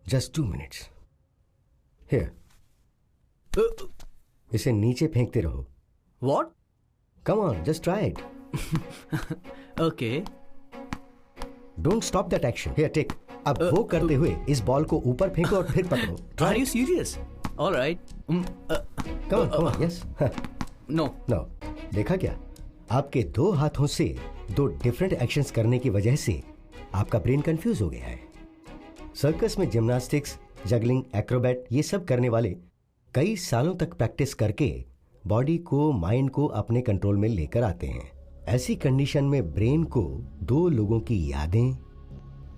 Just 2 minutes. हियर, इसे नीचे फेंकते रहो। What? Come on, just try it. Okay. Don't stop that action. Here, take. अब वो करते हुए इस बॉल को ऊपर फेंको और फिर पकड़ो। Are you serious? Alright. Come on, yes. No देखा क्या? आपके 2 हाथों से 2 डिफरेंट एक्शंस करने की वजह से आपका ब्रेन कंफ्यूज हो गया है। सर्कस में जिम्नास्टिक्स, जगलिंग, एक्रोबैट ये सब करने वाले कई सालों तक प्रैक्टिस करके बॉडी को, माइंड को अपने कंट्रोल में लेकर आते हैं। ऐसी कंडीशन में ब्रेन को 2 लोगों की यादें,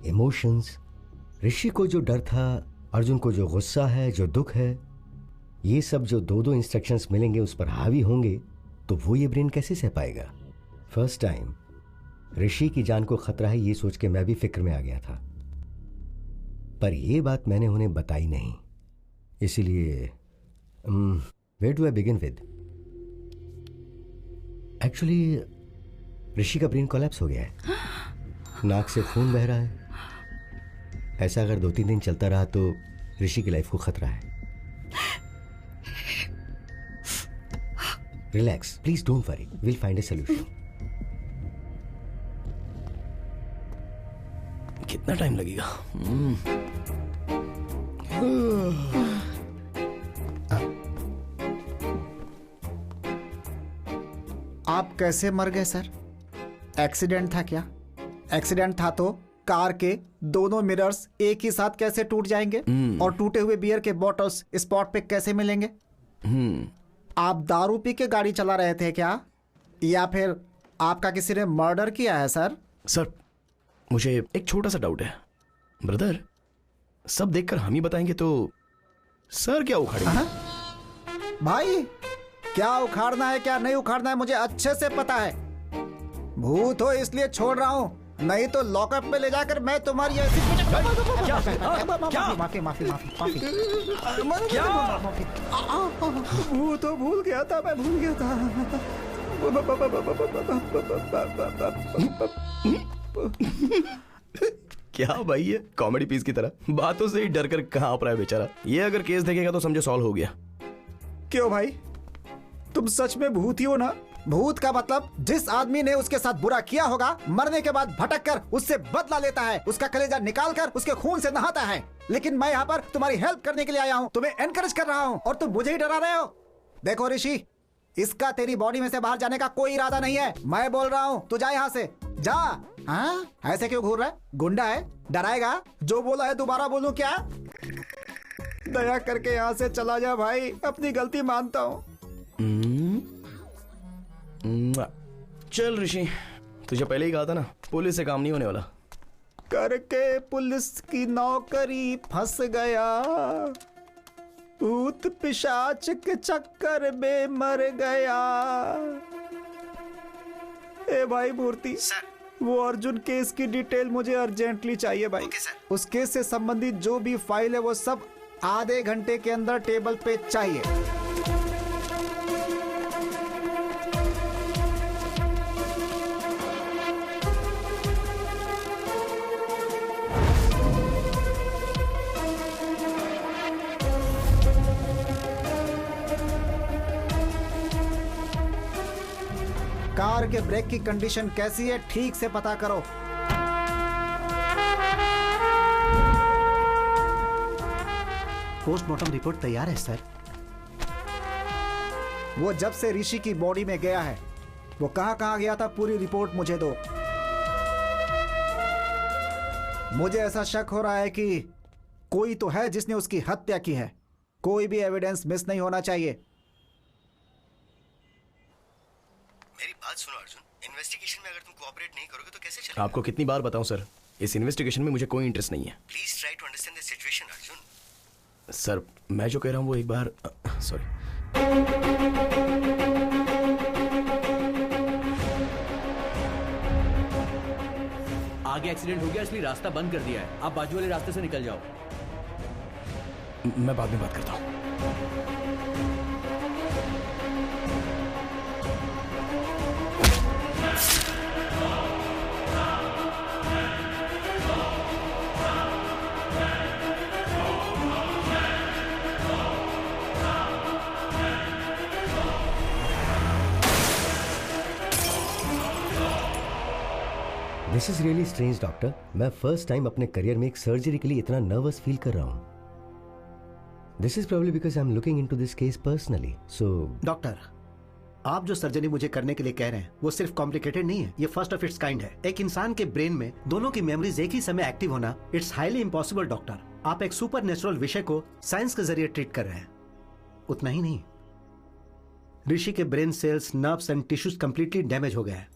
इमोशंस, ऋषि को जो डर था, अर्जुन को जो गुस्सा है, जो दुख है, ये सब जो 2-2 इंस्ट्रक्शंस मिलेंगे उस पर हावी होंगे तो वो ये ब्रेन कैसे सह पाएगा? फर्स्ट टाइम ऋषि की जान को खतरा है ये सोच के मैं भी फिक्र में आ गया था, पर ये बात मैंने उन्हें बताई नहीं। इसीलिए where do I begin with? Actually Rishi का ब्रेन कोलैप्स हो गया है, नाक से खून बह रहा है। ऐसा अगर 2-3 दिन चलता रहा तो ऋषि की लाइफ को खतरा है। Relax please, don't worry, will find A solution. कितना टाइम लगेगा? आप कैसे मर गए सर? एक्सीडेंट था क्या? एक्सीडेंट था तो कार के दोनों मिरर्स एक ही साथ कैसे टूट जाएंगे? और टूटे हुए बियर के बॉटल्स स्पॉट पे कैसे मिलेंगे? आप दारू पी के गाड़ी चला रहे थे क्या, या फिर आपका किसी ने मर्डर किया है सर? सर मुझे एक छोटा सा डाउट है ब्रदर, सब देखकर हम ही बताएंगे तो सर क्या उखाड़ेंगे? भाई क्या उखाड़ना है क्या नहीं उखाड़ना है मुझे अच्छे से पता है। भूत हो इसलिए छोड़ रहा हूँ, नहीं तो लॉकअप में ले जाकर मैं तुम्हारी ऐसी माफी माफी माफी माफी भूत हो, भूल गया था, मैं भूल गया था। क्या भाई ये कॉमेडी पीस की तरह बातों से ही डर कर कहाँ आप रहा है बेचारा। ये अगर केस देखेगा तो समझो सॉल्व हो गया। क्यों भाई, तुम सच में भूत ही हो ना? भूत का मतलब जिस आदमी ने उसके साथ बुरा किया होगा, मरने के बाद भटक कर उससे बदला लेता है, उसका कलेजा निकाल कर उसके खून से नहाता है। लेकिन मैं यहाँ पर तुम्हारी हेल्प करने के लिए आया हूँ, तुम्हें एनकरेज कर रहा हूँ, और तुम मुझे ही डरा रहे हो। देखो ऋषि, इसका तेरी बॉडी में से बाहर जाने का कोई इरादा नहीं है। मैं बोल रहा हूँ तू जा यहाँ से, जा। हाँ ऐसे क्यों घूर रहा है? गुंडा है, डराएगा? जो बोला है दोबारा बोलूं क्या? दया करके यहाँ से चला जा भाई, अपनी गलती मानता हूँ। चल ऋषि, तुझे पहले ही कहा था ना पुलिस से काम नहीं होने वाला। करके पुलिस की नौकरी फंस गया, भूत पिशाच के चक्कर में मर गया। ए भाई मूर्ति, वो अर्जुन केस की डिटेल मुझे अर्जेंटली चाहिए भाई। उस केस से संबंधित जो भी फाइल है वो सब आधे घंटे के अंदर टेबल पे चाहिए। कार के ब्रेक की कंडीशन कैसी है ठीक से पता करो। पोस्टमार्टम रिपोर्ट तैयार है सर। वो जब से ऋषि की बॉडी में गया है, वो कहां कहां गया था, पूरी रिपोर्ट मुझे दो। मुझे ऐसा शक हो रहा है कि कोई तो है जिसने उसकी हत्या की है। कोई भी एविडेंस मिस नहीं होना चाहिए। मेरी बात सुनो अर्जुन, इन्वेस्टिगेशन में अगर तुम कोऑपरेट नहीं करोगे तो कैसे चलेगा? आपको कितनी बार बताऊं सर, इस इन्वेस्टिगेशन में मुझे कोई इंटरेस्ट नहीं है। Please try to understand the situation Arjun. Sir मैं जो कह रहा हूं वो एक बार सॉरी। आगे एक्सीडेंट हो गया इसलिए रास्ता बंद कर दिया है, आप बाजू वाले रास्ते से निकल जाओ। मैं बाद में बात करता हूं। This is really strange doctor. मैं फर्स्ट टाइम अपने करियर में एक सर्जरी के लिए इतना नर्वस फील कर रहा हूं। This is probably because I am looking into this case personally. So doctor, आप जो सर्जरी मुझे करने के लिए कह रहे हैं वो सिर्फ कॉम्प्लिकेटेड नहीं है, ये फर्स्ट ऑफ इट्स काइंड है। एक इंसान के ब्रेन में दोनों की मेमोरीज एक ही समय एक्टिव होना, इट्स हाईली इम्पॉसिबल डॉक्टर। आप एक सुपर नेचुरल विषय को साइंस के जरिए ट्रीट कर रहे हैं। उतना ही नहीं, ऋषि के brain cells, nerves and tissues completely damage हो गए हैं।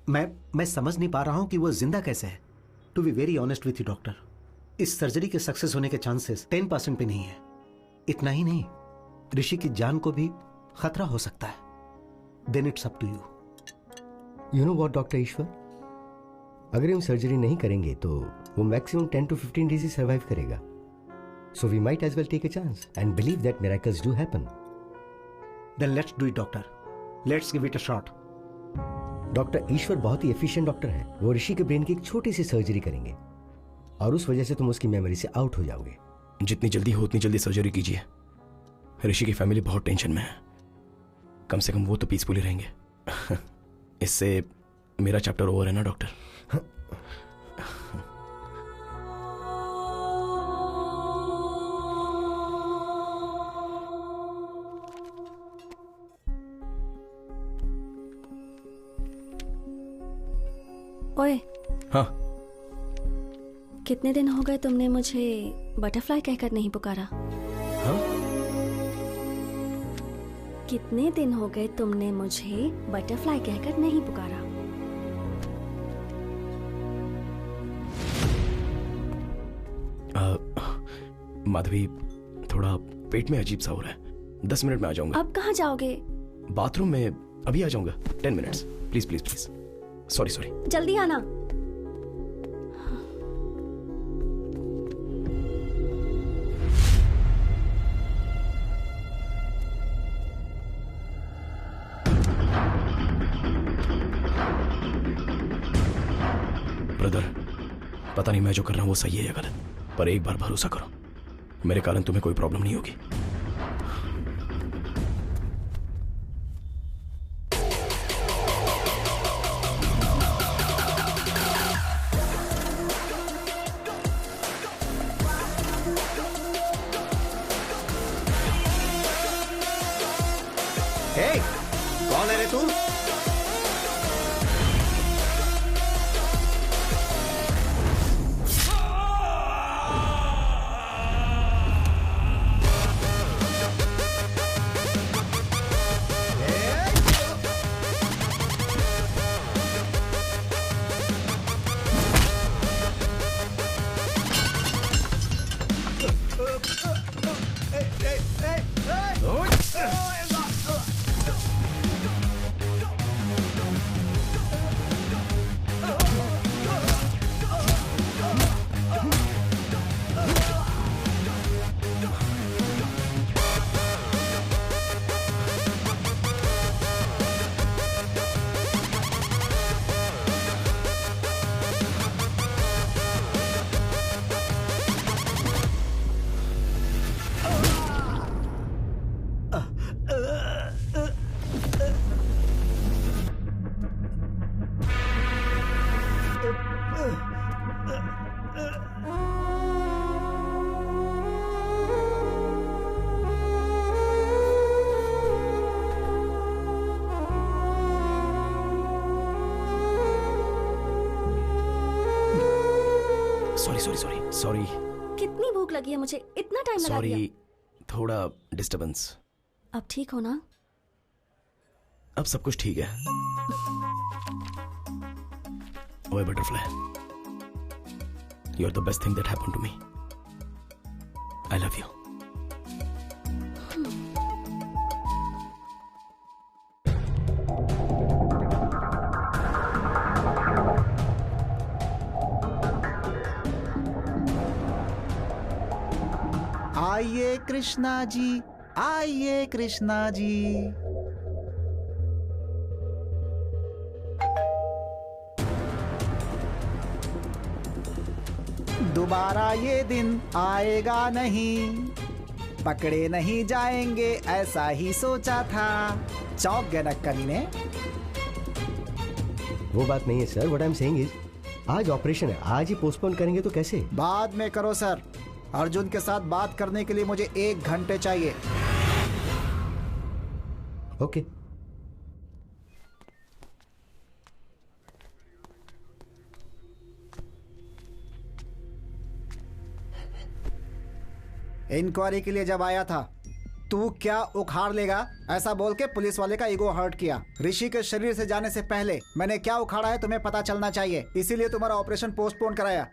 मैं समझ नहीं पा रहा हूं कि वो जिंदा कैसे है। To be very honest with you doctor, इस सर्जरी के सक्सेस होने के चांसेस 10% भी नहीं है। इतना ही नहीं, ऋषि की जान को भी खतरा हो सकता है। Then it's up to you. You know what doctor Ishwar, अगर हम सर्जरी नहीं करेंगे तो वो मैक्सिमम 10 to 15 डेज ही सर्वाइव करेगा। So we might as well take a chance and believe that miracles do happen. Then let's do it doctor, let's give it a shot. Doctor Ishwar बहुत ही एफिशिएंट डॉक्टर हैं। वो ऋषि के brain की एक छोटी सी सर्जरी करेंगे और उस वजह से तुम उसकी मेमोरी से आउट हो जाओगे। जितनी जल्दी हो उतनी जल्दी सर्जरी कीजिए। ऋषि की फैमिली बहुत टेंशन में है, कम से कम वो तो पीसफुली रहेंगे। इससे मेरा चैप्टर ओवर है ना डॉक्टर? ओए, हाँ कितने दिन हो गए तुमने मुझे बटरफ्लाई कहकर नहीं पुकारा? हाँ कितने दिन हो गए तुमने मुझे बटरफ्लाई कहकर नहीं पुकारा? माधवी, थोड़ा पेट में अजीब सा हो रहा है। 10 मिनट में आ जाऊंगा। अब कहाँ जाओगे? बाथरूम में अभी आ जाऊंगा। 10 minutes, please please please. Sorry sorry. जल्दी आना। ब्रदर, पता नहीं मैं जो कर रहा हूं वो सही है या गलत, पर एक बार भरोसा करो, मेरे कारण तुम्हें कोई प्रॉब्लम नहीं होगी। कौन है रे तू? सॉरी। कितनी भूख लगी है मुझे, इतना टाइम लगा दिया। सॉरी, थोड़ा डिस्टरबेंस। अब ठीक हो ना? अब सब कुछ ठीक है। ओए butterfly, you are the best thing that happened to me. I love you. आइए कृष्णा जी, आइए कृष्णा जी। दोबारा ये दिन आएगा नहीं, पकड़े नहीं जाएंगे ऐसा ही सोचा था। चौंक गए नक्करी ने। वो बात नहीं है sir, what I am saying is आज ऑपरेशन है, आज ही पोस्टपोन करेंगे तो कैसे? बाद में करो सर। अर्जुन के साथ बात करने के लिए मुझे 1 घंटे चाहिए। ओके। इंक्वायरी के लिए जब आया था, तू क्या उखाड़ लेगा ऐसा बोल के पुलिस वाले का ईगो हर्ट किया। ऋषि के शरीर से जाने से पहले मैंने क्या उखाड़ा है तुम्हें पता चलना चाहिए, इसीलिए तुम्हारा ऑपरेशन पोस्टपोन कराया।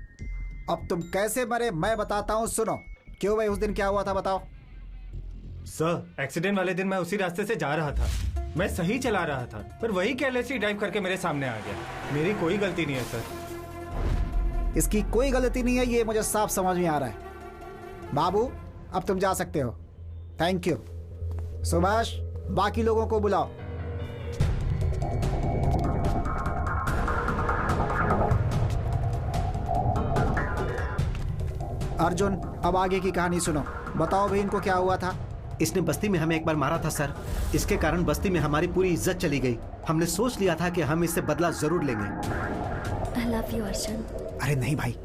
अब तुम कैसे मरे मैं बताता हूँ, सुनो। क्यों भाई, उस दिन क्या हुआ था बताओ। सर, एक्सीडेंट वाले दिन मैं उसी रास्ते से जा रहा था। मैं सही चला रहा था, पर वही केयरलेसली ड्राइव करके मेरे सामने आ गया। मेरी कोई गलती नहीं है सर। इसकी कोई गलती नहीं है, ये मुझे साफ समझ में आ रहा है। बाबू, अब तुम जा सकते हो। Thank you. सुभाष, बाकी लोगों को बुलाओ। अर्जुन, अब आगे की कहानी सुनो। बताओ भाई, इनको क्या हुआ था? इसने बस्ती में हमें एक बार मारा था सर। इसके कारण बस्ती में हमारी पूरी इज्जत चली गई। हमने सोच लिया था कि हम इससे बदला जरूर लेंगे। I love you, Arjun. अरे नहीं भाई,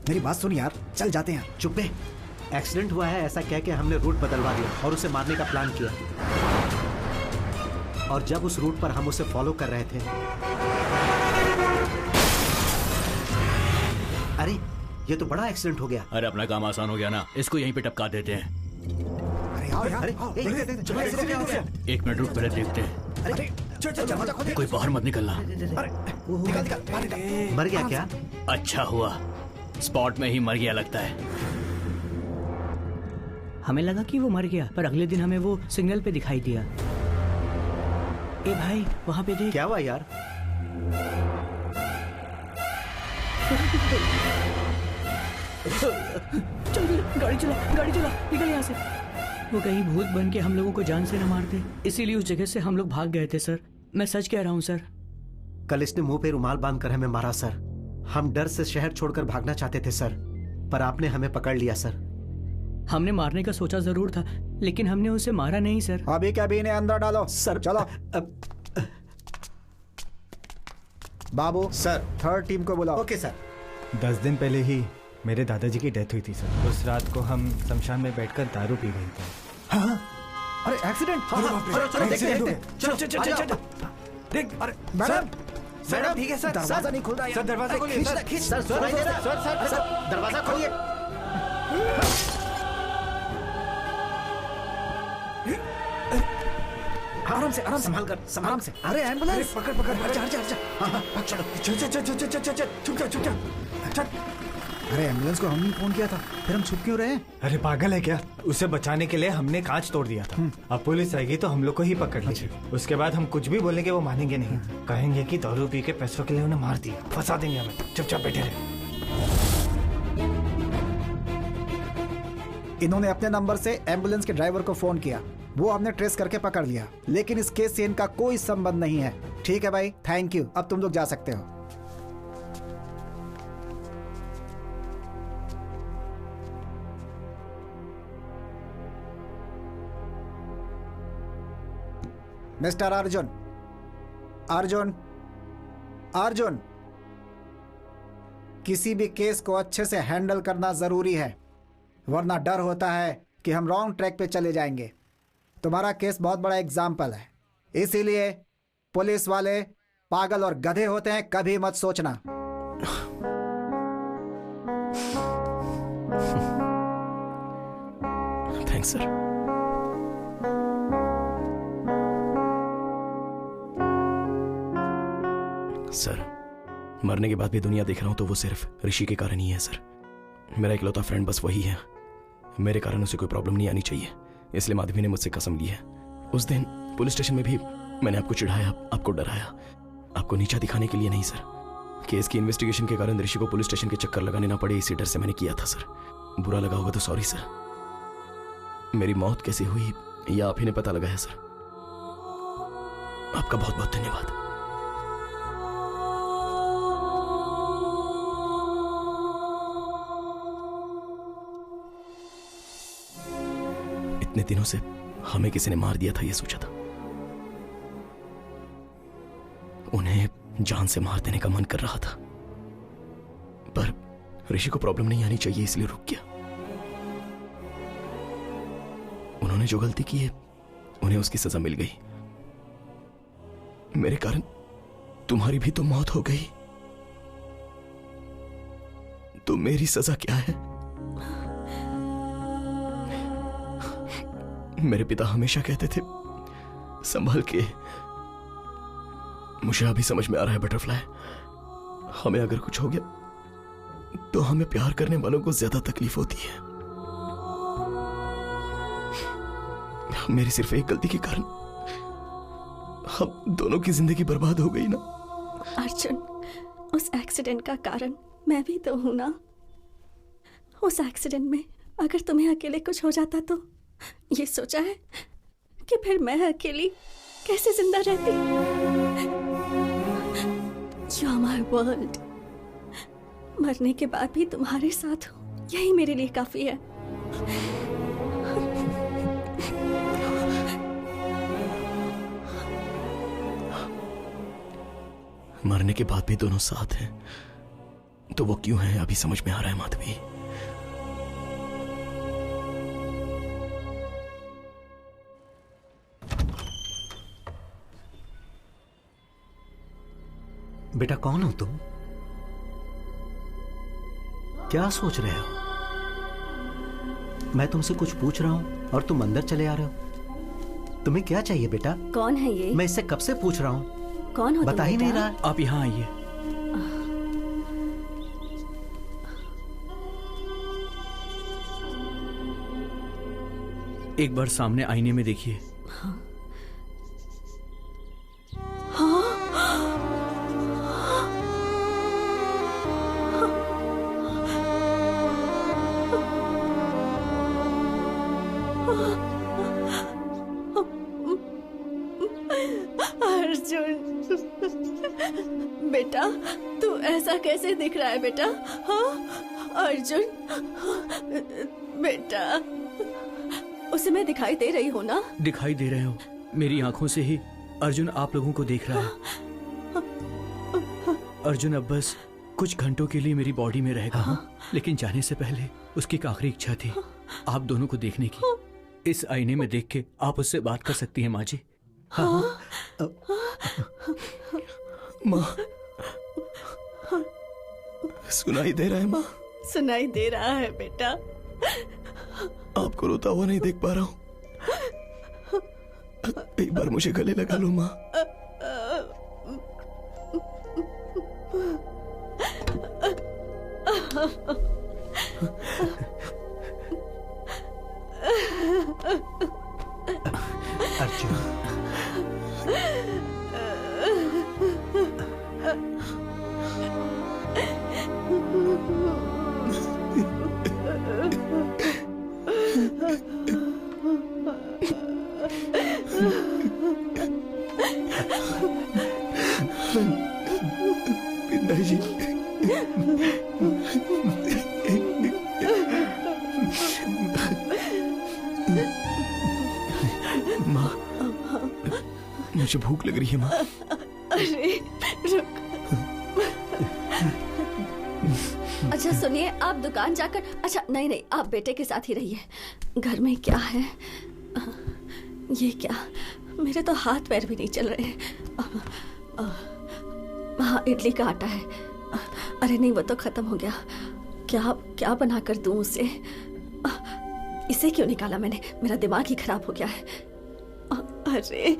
मेरी बात सुन यार, चल जाते हैं। चुप है। एक्सीडेंट हुआ है ऐसा कह के हमने रूट बदलवा दिया और उसे मारने का प्लान किया। और जब उस रूट पर हम उसे फॉलो कर रहे थे, अरे ये तो बड़ा एक्सीडेंट हो गया। अरे अपना काम आसान हो गया ना, इसको यहीं पे टपका देते हैं। अरे आओ यार, क्या हो गया? 1 मिनट रुक, पहले देखते हैं। कोई बाहर मत निकलना। मर गया क्या? अच्छा हुआ, स्पॉट में ही मर गया लगता है। हमें लगा कि वो मर गया, पर अगले दिन हमें वो सिग्नल पे दिखाई दिया। ए भाई वहाँ पे देख। क्या हुआ यार? चल गाड़ी चला, गाड़ी चला, निकल यहाँ से। वो कहीं भूत बन के हम लोगों को जान से न मार दे, इसीलिए उस जगह से हम लोग भाग गए थे सर। मैं सच कह रहा हूँ सर। कल इसने मुंह पे रुमाल बांधकर हमें मारा सर। हम डर से शहर छोड़कर भागना चाहते थे सर, पर आपने हमें पकड़ लिया सर। हमने मारने का सोचा जरूर था, लेकिन हमने उसे मारा नहीं सर। अभी कैबिन अंदर डालो सर। चलो बाबू सर, 3rd टीम को बुलाओ। Okay sir. 10 दिन पहले ही मेरे दादाजी की डेथ हुई थी सर। उस रात को हम शमशान में बैठकर दारू पी रहे थे। हाँ? अरे एक्सीडेंट! चलो देख। अरे मैडम ठीक है सर, दरवाजा नहीं खुल रहा सर, दरवाजा खोलिए सर। सर दरवाजा खोलिए। आराम से संभाल कर, आराम से। अरे एम्बुलेंस पकड़ चलो चल। अरे एम्बुलेंस को हमने फोन किया था, फिर हम छुप क्यों रहे? अरे पागल है क्या? उसे बचाने के लिए हमने कांच तोड़ दिया था। अब पुलिस आएगी तो हम लोग को ही पकड़ लेगी। उसके बाद हम कुछ भी बोलेंगे वो मानेंगे नहीं। कहेंगे कि दारू पी के पैसों के लिए उन्हें मार दिया, फंसा देंगे हमें। चुपचाप बैठे रहे। इन्होंने अपने नंबर से एम्बुलेंस के ड्राइवर को फोन किया, वो हमने ट्रेस करके पकड़ लिया, लेकिन इस केस से इनका कोई संबंध नहीं है। ठीक है भाई, थैंक यू। अब तुम लोग जा सकते हो। मिस्टर अर्जुन, अर्जुन, अर्जुन, किसी भी केस को अच्छे से हैंडल करना जरूरी है, वरना डर होता है कि हम रॉन्ग ट्रैक पे चले जाएंगे। तुम्हारा केस बहुत बड़ा एग्जाम्पल है, इसीलिए पुलिस वाले पागल और गधे होते हैं, कभी मत सोचना। Thanks sir. सर, मरने के बाद भी दुनिया देख रहा हूं तो वो सिर्फ ऋषि के कारण ही है सर। मेरा इकलौता फ्रेंड बस वही है। मेरे कारण उसे कोई प्रॉब्लम नहीं आनी चाहिए, इसलिए माधवी ने मुझसे कसम ली है। उस दिन पुलिस स्टेशन में भी मैंने आपको चिढ़ाया, आपको डराया, आपको नीचा दिखाने के लिए नहीं सर। केस की इन्वेस्टिगेशन के कारण ऋषि को पुलिस स्टेशन के चक्कर लगाने ना पड़े, इसी डर से मैंने किया था सर। बुरा लगा होगा तो सॉरी सर। मेरी मौत कैसे हुई यह आप ही ने पता लगाया सर। आपका बहुत बहुत धन्यवाद। इतने दिनों से हमें किसी ने मार दिया था, यह सोचा था। उन्हें जान से मार देने का मन कर रहा था, पर ऋषि को प्रॉब्लम नहीं आनी चाहिए इसलिए रुक गया। उन्होंने जो गलती की है उन्हें उसकी सजा मिल गई। मेरे कारण तुम्हारी भी तो मौत हो गई, तो मेरी सजा क्या है? मेरे पिता हमेशा कहते थे संभल के। मुझे अभी समझ में आ रहा है बटरफ्लाई, हमें अगर कुछ हो गया तो हमें प्यार करने वालों को ज्यादा तकलीफ होती है। मेरी सिर्फ एक गलती के कारण हम दोनों की जिंदगी बर्बाद हो गई ना। अर्जुन, उस एक्सीडेंट का कारण मैं भी तो हूं ना। उस एक्सीडेंट में अगर तुम्हें अकेले कुछ हो जाता तो ये सोचा है कि फिर मैं अकेली कैसे जिंदा रहती? You are my world। मरने के बाद भी तुम्हारे साथ हूं, यही मेरे लिए काफी है। मरने के बाद भी दोनों साथ हैं, तो वो क्यों है अभी समझ में आ रहा है माधवी। बेटा कौन हो तुम? क्या सोच रहे हो? मैं तुमसे कुछ पूछ रहा हूँ और तुम अंदर चले आ रहे हो। तुम्हें क्या चाहिए बेटा? कौन है ये? मैं इससे कब से पूछ रहा हूँ, कौन हो बता ही नहीं रहा। आप यहाँ आइए। एक बार सामने आईने में देखिए। बेटा, तू ऐसा कैसे दिख रहा है बेटा? हाँ अर्जुन, बेटा उसे मैं दिखाई दे रही हूँ ना? दिखाई दे रहे हो। मेरी आंखों से ही अर्जुन आप लोगों को देख रहा है। अर्जुन अब बस कुछ घंटों के लिए मेरी बॉडी में रहेगा, लेकिन जाने से पहले उसकी एक आखिरी इच्छा थी आप दोनों को देखने की। इस आईने में देख के आप उससे बात कर सकती हैं माँ जी। माँ, सुनाई दे रहा है माँ? सुनाई दे रहा है बेटा। आपको रोता हुआ नहीं देख पा रहा हूँ। एक बार मुझे गले लगा लो माँ। अर्जुन, पिताजी, माँ, मुझे भूख लग रही है माँ। अरे रुक। अच्छा सुनिए, आप दुकान जाकर, अच्छा नहीं, आप बेटे के साथ ही रहिए। घर में क्या है? ये क्या, मेरे तो हाथ पैर भी नहीं चल रहे हैं। हाँ, इडली का आटा है। अरे नहीं, वो तो खत्म हो गया। क्या बना कर दूं उसे? इसे क्यों निकाला मैंने? मेरा दिमाग ही खराब हो गया है। अरे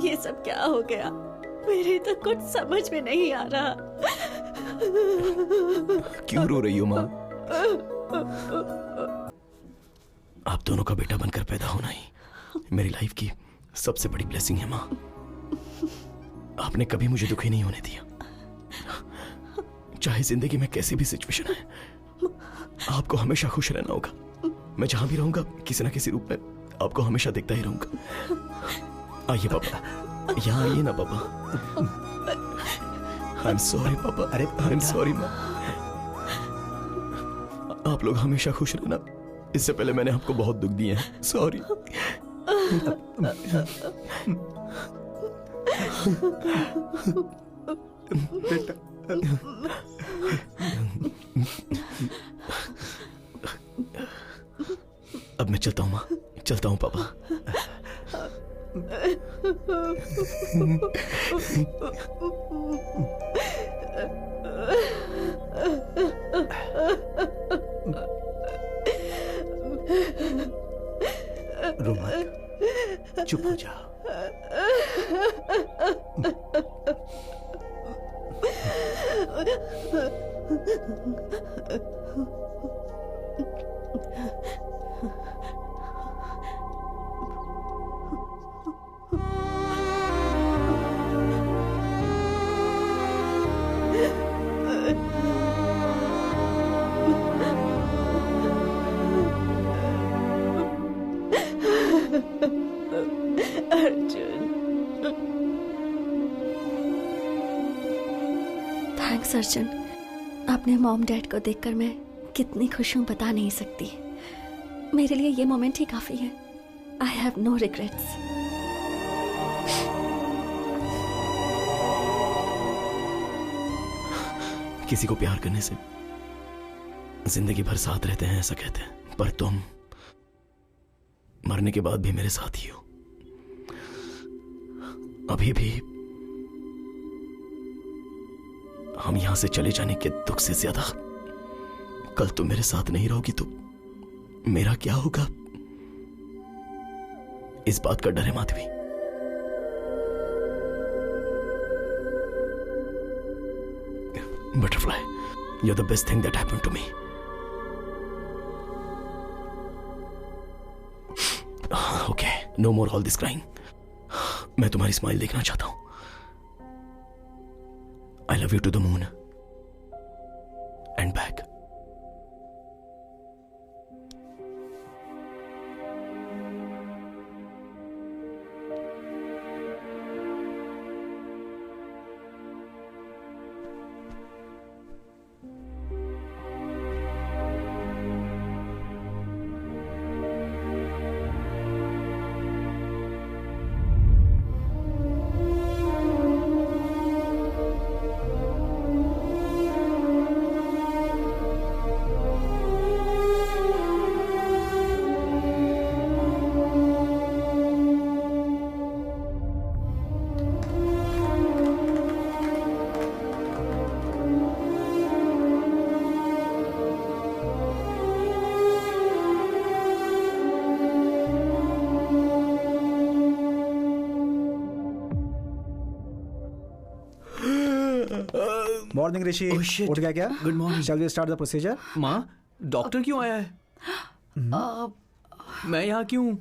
ये सब क्या हो गया? मेरे तो कुछ समझ में नहीं आ रहा। क्यों रो रही हो माँ? आप दोनों का बेटा बनकर पैदा होना ही मेरी लाइफ की सबसे बड़ी ब्लेसिंग है माँ। आपने कभी मुझे दुखी नहीं होने दिया। चाहे जिंदगी में कैसी भी सिचुएशन है, आपको हमेशा खुश रहना होगा। मैं जहां भी रहूंगा किसी ना किसी रूप में आपको हमेशा देखता ही रहूंगा। आइए पापा, यहाँ आइए ना पापा। आई एम सॉरी पापा। अरे आई एम सॉरी माँ। आप लोग हमेशा खुश रहना। इससे पहले मैंने आपको बहुत दुख दिए हैं। सॉरी। बेटा, अब मैं चलता हूँ माँ, चलता हूँ पापा। रो मत, चुप हो जा। थैंक्स अर्जुन। अपने मॉम डैड को देखकर मैं कितनी खुश हूं बता नहीं सकती। मेरे लिए ये मोमेंट ही काफी है। I have no regrets. किसी को प्यार करने से जिंदगी भर साथ रहते हैं ऐसा कहते हैं, पर तुम मरने के बाद भी मेरे साथ ही हो। अभी भी हम यहां से चले जाने के दुख से ज्यादा कल तुम मेरे साथ नहीं रहोगी तो मेरा क्या होगा, इस बात का डर है Madhavi. Butterfly, you're the best thing that happened to me. Okay, no more all this crying. मैं तुम्हारी स्माइल देखना चाहता हूं। I love you to the moon and back. Morning Rishi, उठ गया क्या? Good morning. Shall we start the procedure? माँ, doctor क्यों आया है? मैं यहाँ क्यों?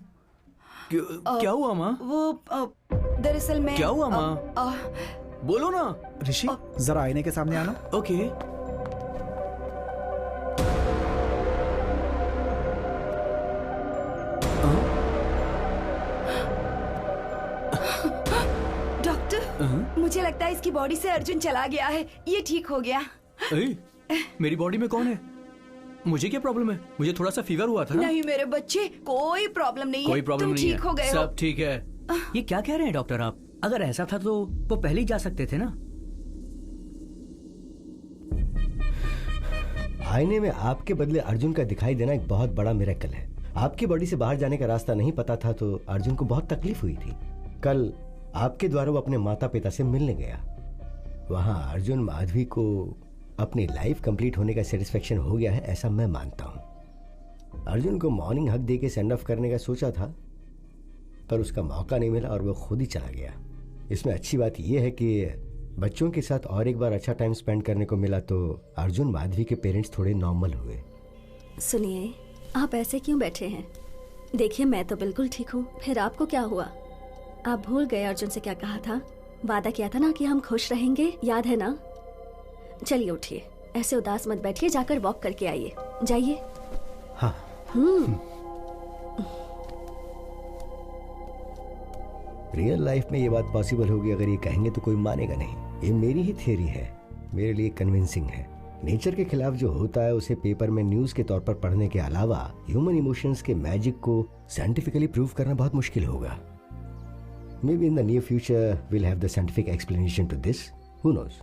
क्या हुआ माँ? वो दरअसल मैं क्या हुआ माँ? बोलो ना। ऋषि, जरा आईने के सामने आना। ओके। मुझे लगता है इसकी बॉडी से अर्जुन चला गया है। ये ठीक हो गया। मेरी बॉडी में कौन है? मुझे क्या प्रॉब्लम है? मुझे थोड़ा सा फीवर हुआ था ना? नहीं मेरे बच्चे, कोई प्रॉब्लम नहीं है। कोई प्रॉब्लम नहीं है। ठीक हो गए हो। सब ठीक है। ये क्या कह रहे हैं डॉक्टर आप? अगर ऐसा था तो वो पहले ही जा सकते थे ना? आईने में आपके बदले अर्जुन का दिखाई देना एक बहुत बड़ा मिरेकल है। आपकी बॉडी से बाहर जाने का रास्ता नहीं पता था तो अर्जुन को बहुत तकलीफ हुई थी। कल आपके द्वारा वो अपने माता पिता से मिलने गया। वहां अर्जुन माधवी को अपनी लाइफ कंप्लीट होने का सेटिस्फेक्शन हो गया है, ऐसा मैं मानता हूं। अर्जुन को मॉर्निंग हक दे के सेंड ऑफ करने का सोचा था पर उसका मौका नहीं मिला और वो खुद ही चला गया। इसमें अच्छी बात यह है कि बच्चों के साथ और एक बार अच्छा टाइम स्पेंड करने को मिला तो अर्जुन माधवी के पेरेंट्स थोड़े नॉर्मल हुए। सुनिए, आप ऐसे क्यों बैठे हैं? देखिए मैं तो बिल्कुल ठीक हूँ। फिर आपको क्या हुआ? आप भूल गए अर्जुन से क्या कहा था? वादा किया था ना कि हम खुश रहेंगे, याद है ना? चलिए उठिए, ऐसे उदास मत बैठिए, जाकर वॉक करके आइए। जाइए। हाँ। रियल लाइफ में ये बात पॉसिबल होगी अगर ये कहेंगे तो कोई मानेगा नहीं। ये मेरी ही थ्योरी है, मेरे लिए कन्विंसिंग है। नेचर के खिलाफ जो होता है उसे पेपर में न्यूज के तौर पर पढ़ने के अलावा ह्यूमन इमोशंस के मैजिक को साइंटिफिकली प्रूव करना बहुत मुश्किल होगा। Maybe in the near future we'll have the scientific explanation to this. Who knows?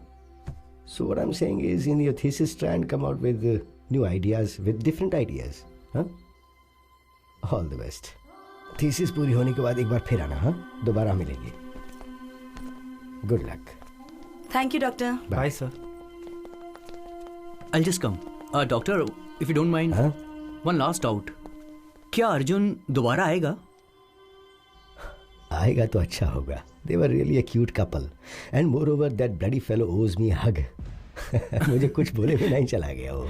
So what I'm saying is, in your thesis, try and come out with new ideas, with different ideas. Huh? All the best. Thesis पूरी होने के बाद एक बार फिर आना, हाँ? दोबारा मिलेंगे। Good luck. Thank you, doctor. Bye, sir. I'll just come. Doctor, if you don't mind, one last doubt. क्या अर्जुन दोबारा आएगा? आएगा तो अच्छा होगा। They were really a cute couple. And moreover, that bloody fellow owes me a hug. मुझे कुछ बोले भी नहीं चला गया वो।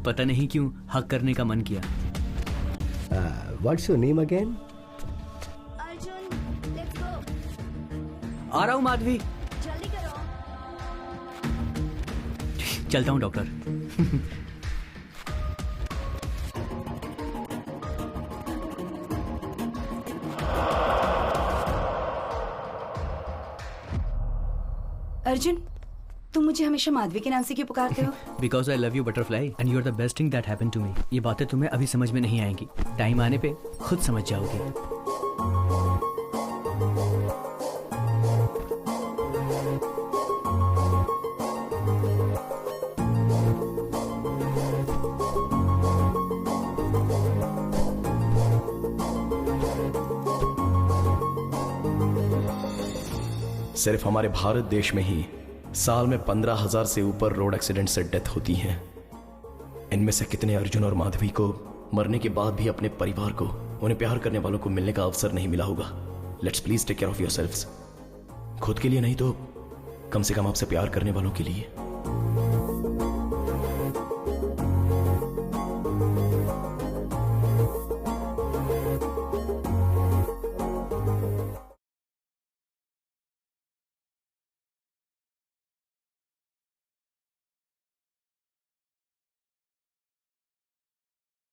पता नहीं क्यों हक करने का मन किया। What's your name again? Arjun, let's go. आ रहा हूँ माधवी। जल्दी करो। चलता हूँ डॉक्टर। अर्जुन, तुम मुझे हमेशा माधवी के नाम से क्यों पुकारते हो? Because I love you butterfly and you are the best thing that happened to me. ये बातें तुम्हें अभी समझ में नहीं आएंगी, टाइम आने पे खुद समझ जाओगे। सिर्फ हमारे भारत देश में ही साल में 15,000 से ऊपर रोड एक्सीडेंट से डेथ होती है। इनमें से कितने अर्जुन और माधवी को मरने के बाद भी अपने परिवार को, उन्हें प्यार करने वालों को मिलने का अवसर नहीं मिला होगा। Let's please take care of yourselves. खुद के लिए नहीं तो कम से कम आपसे प्यार करने वालों के लिए।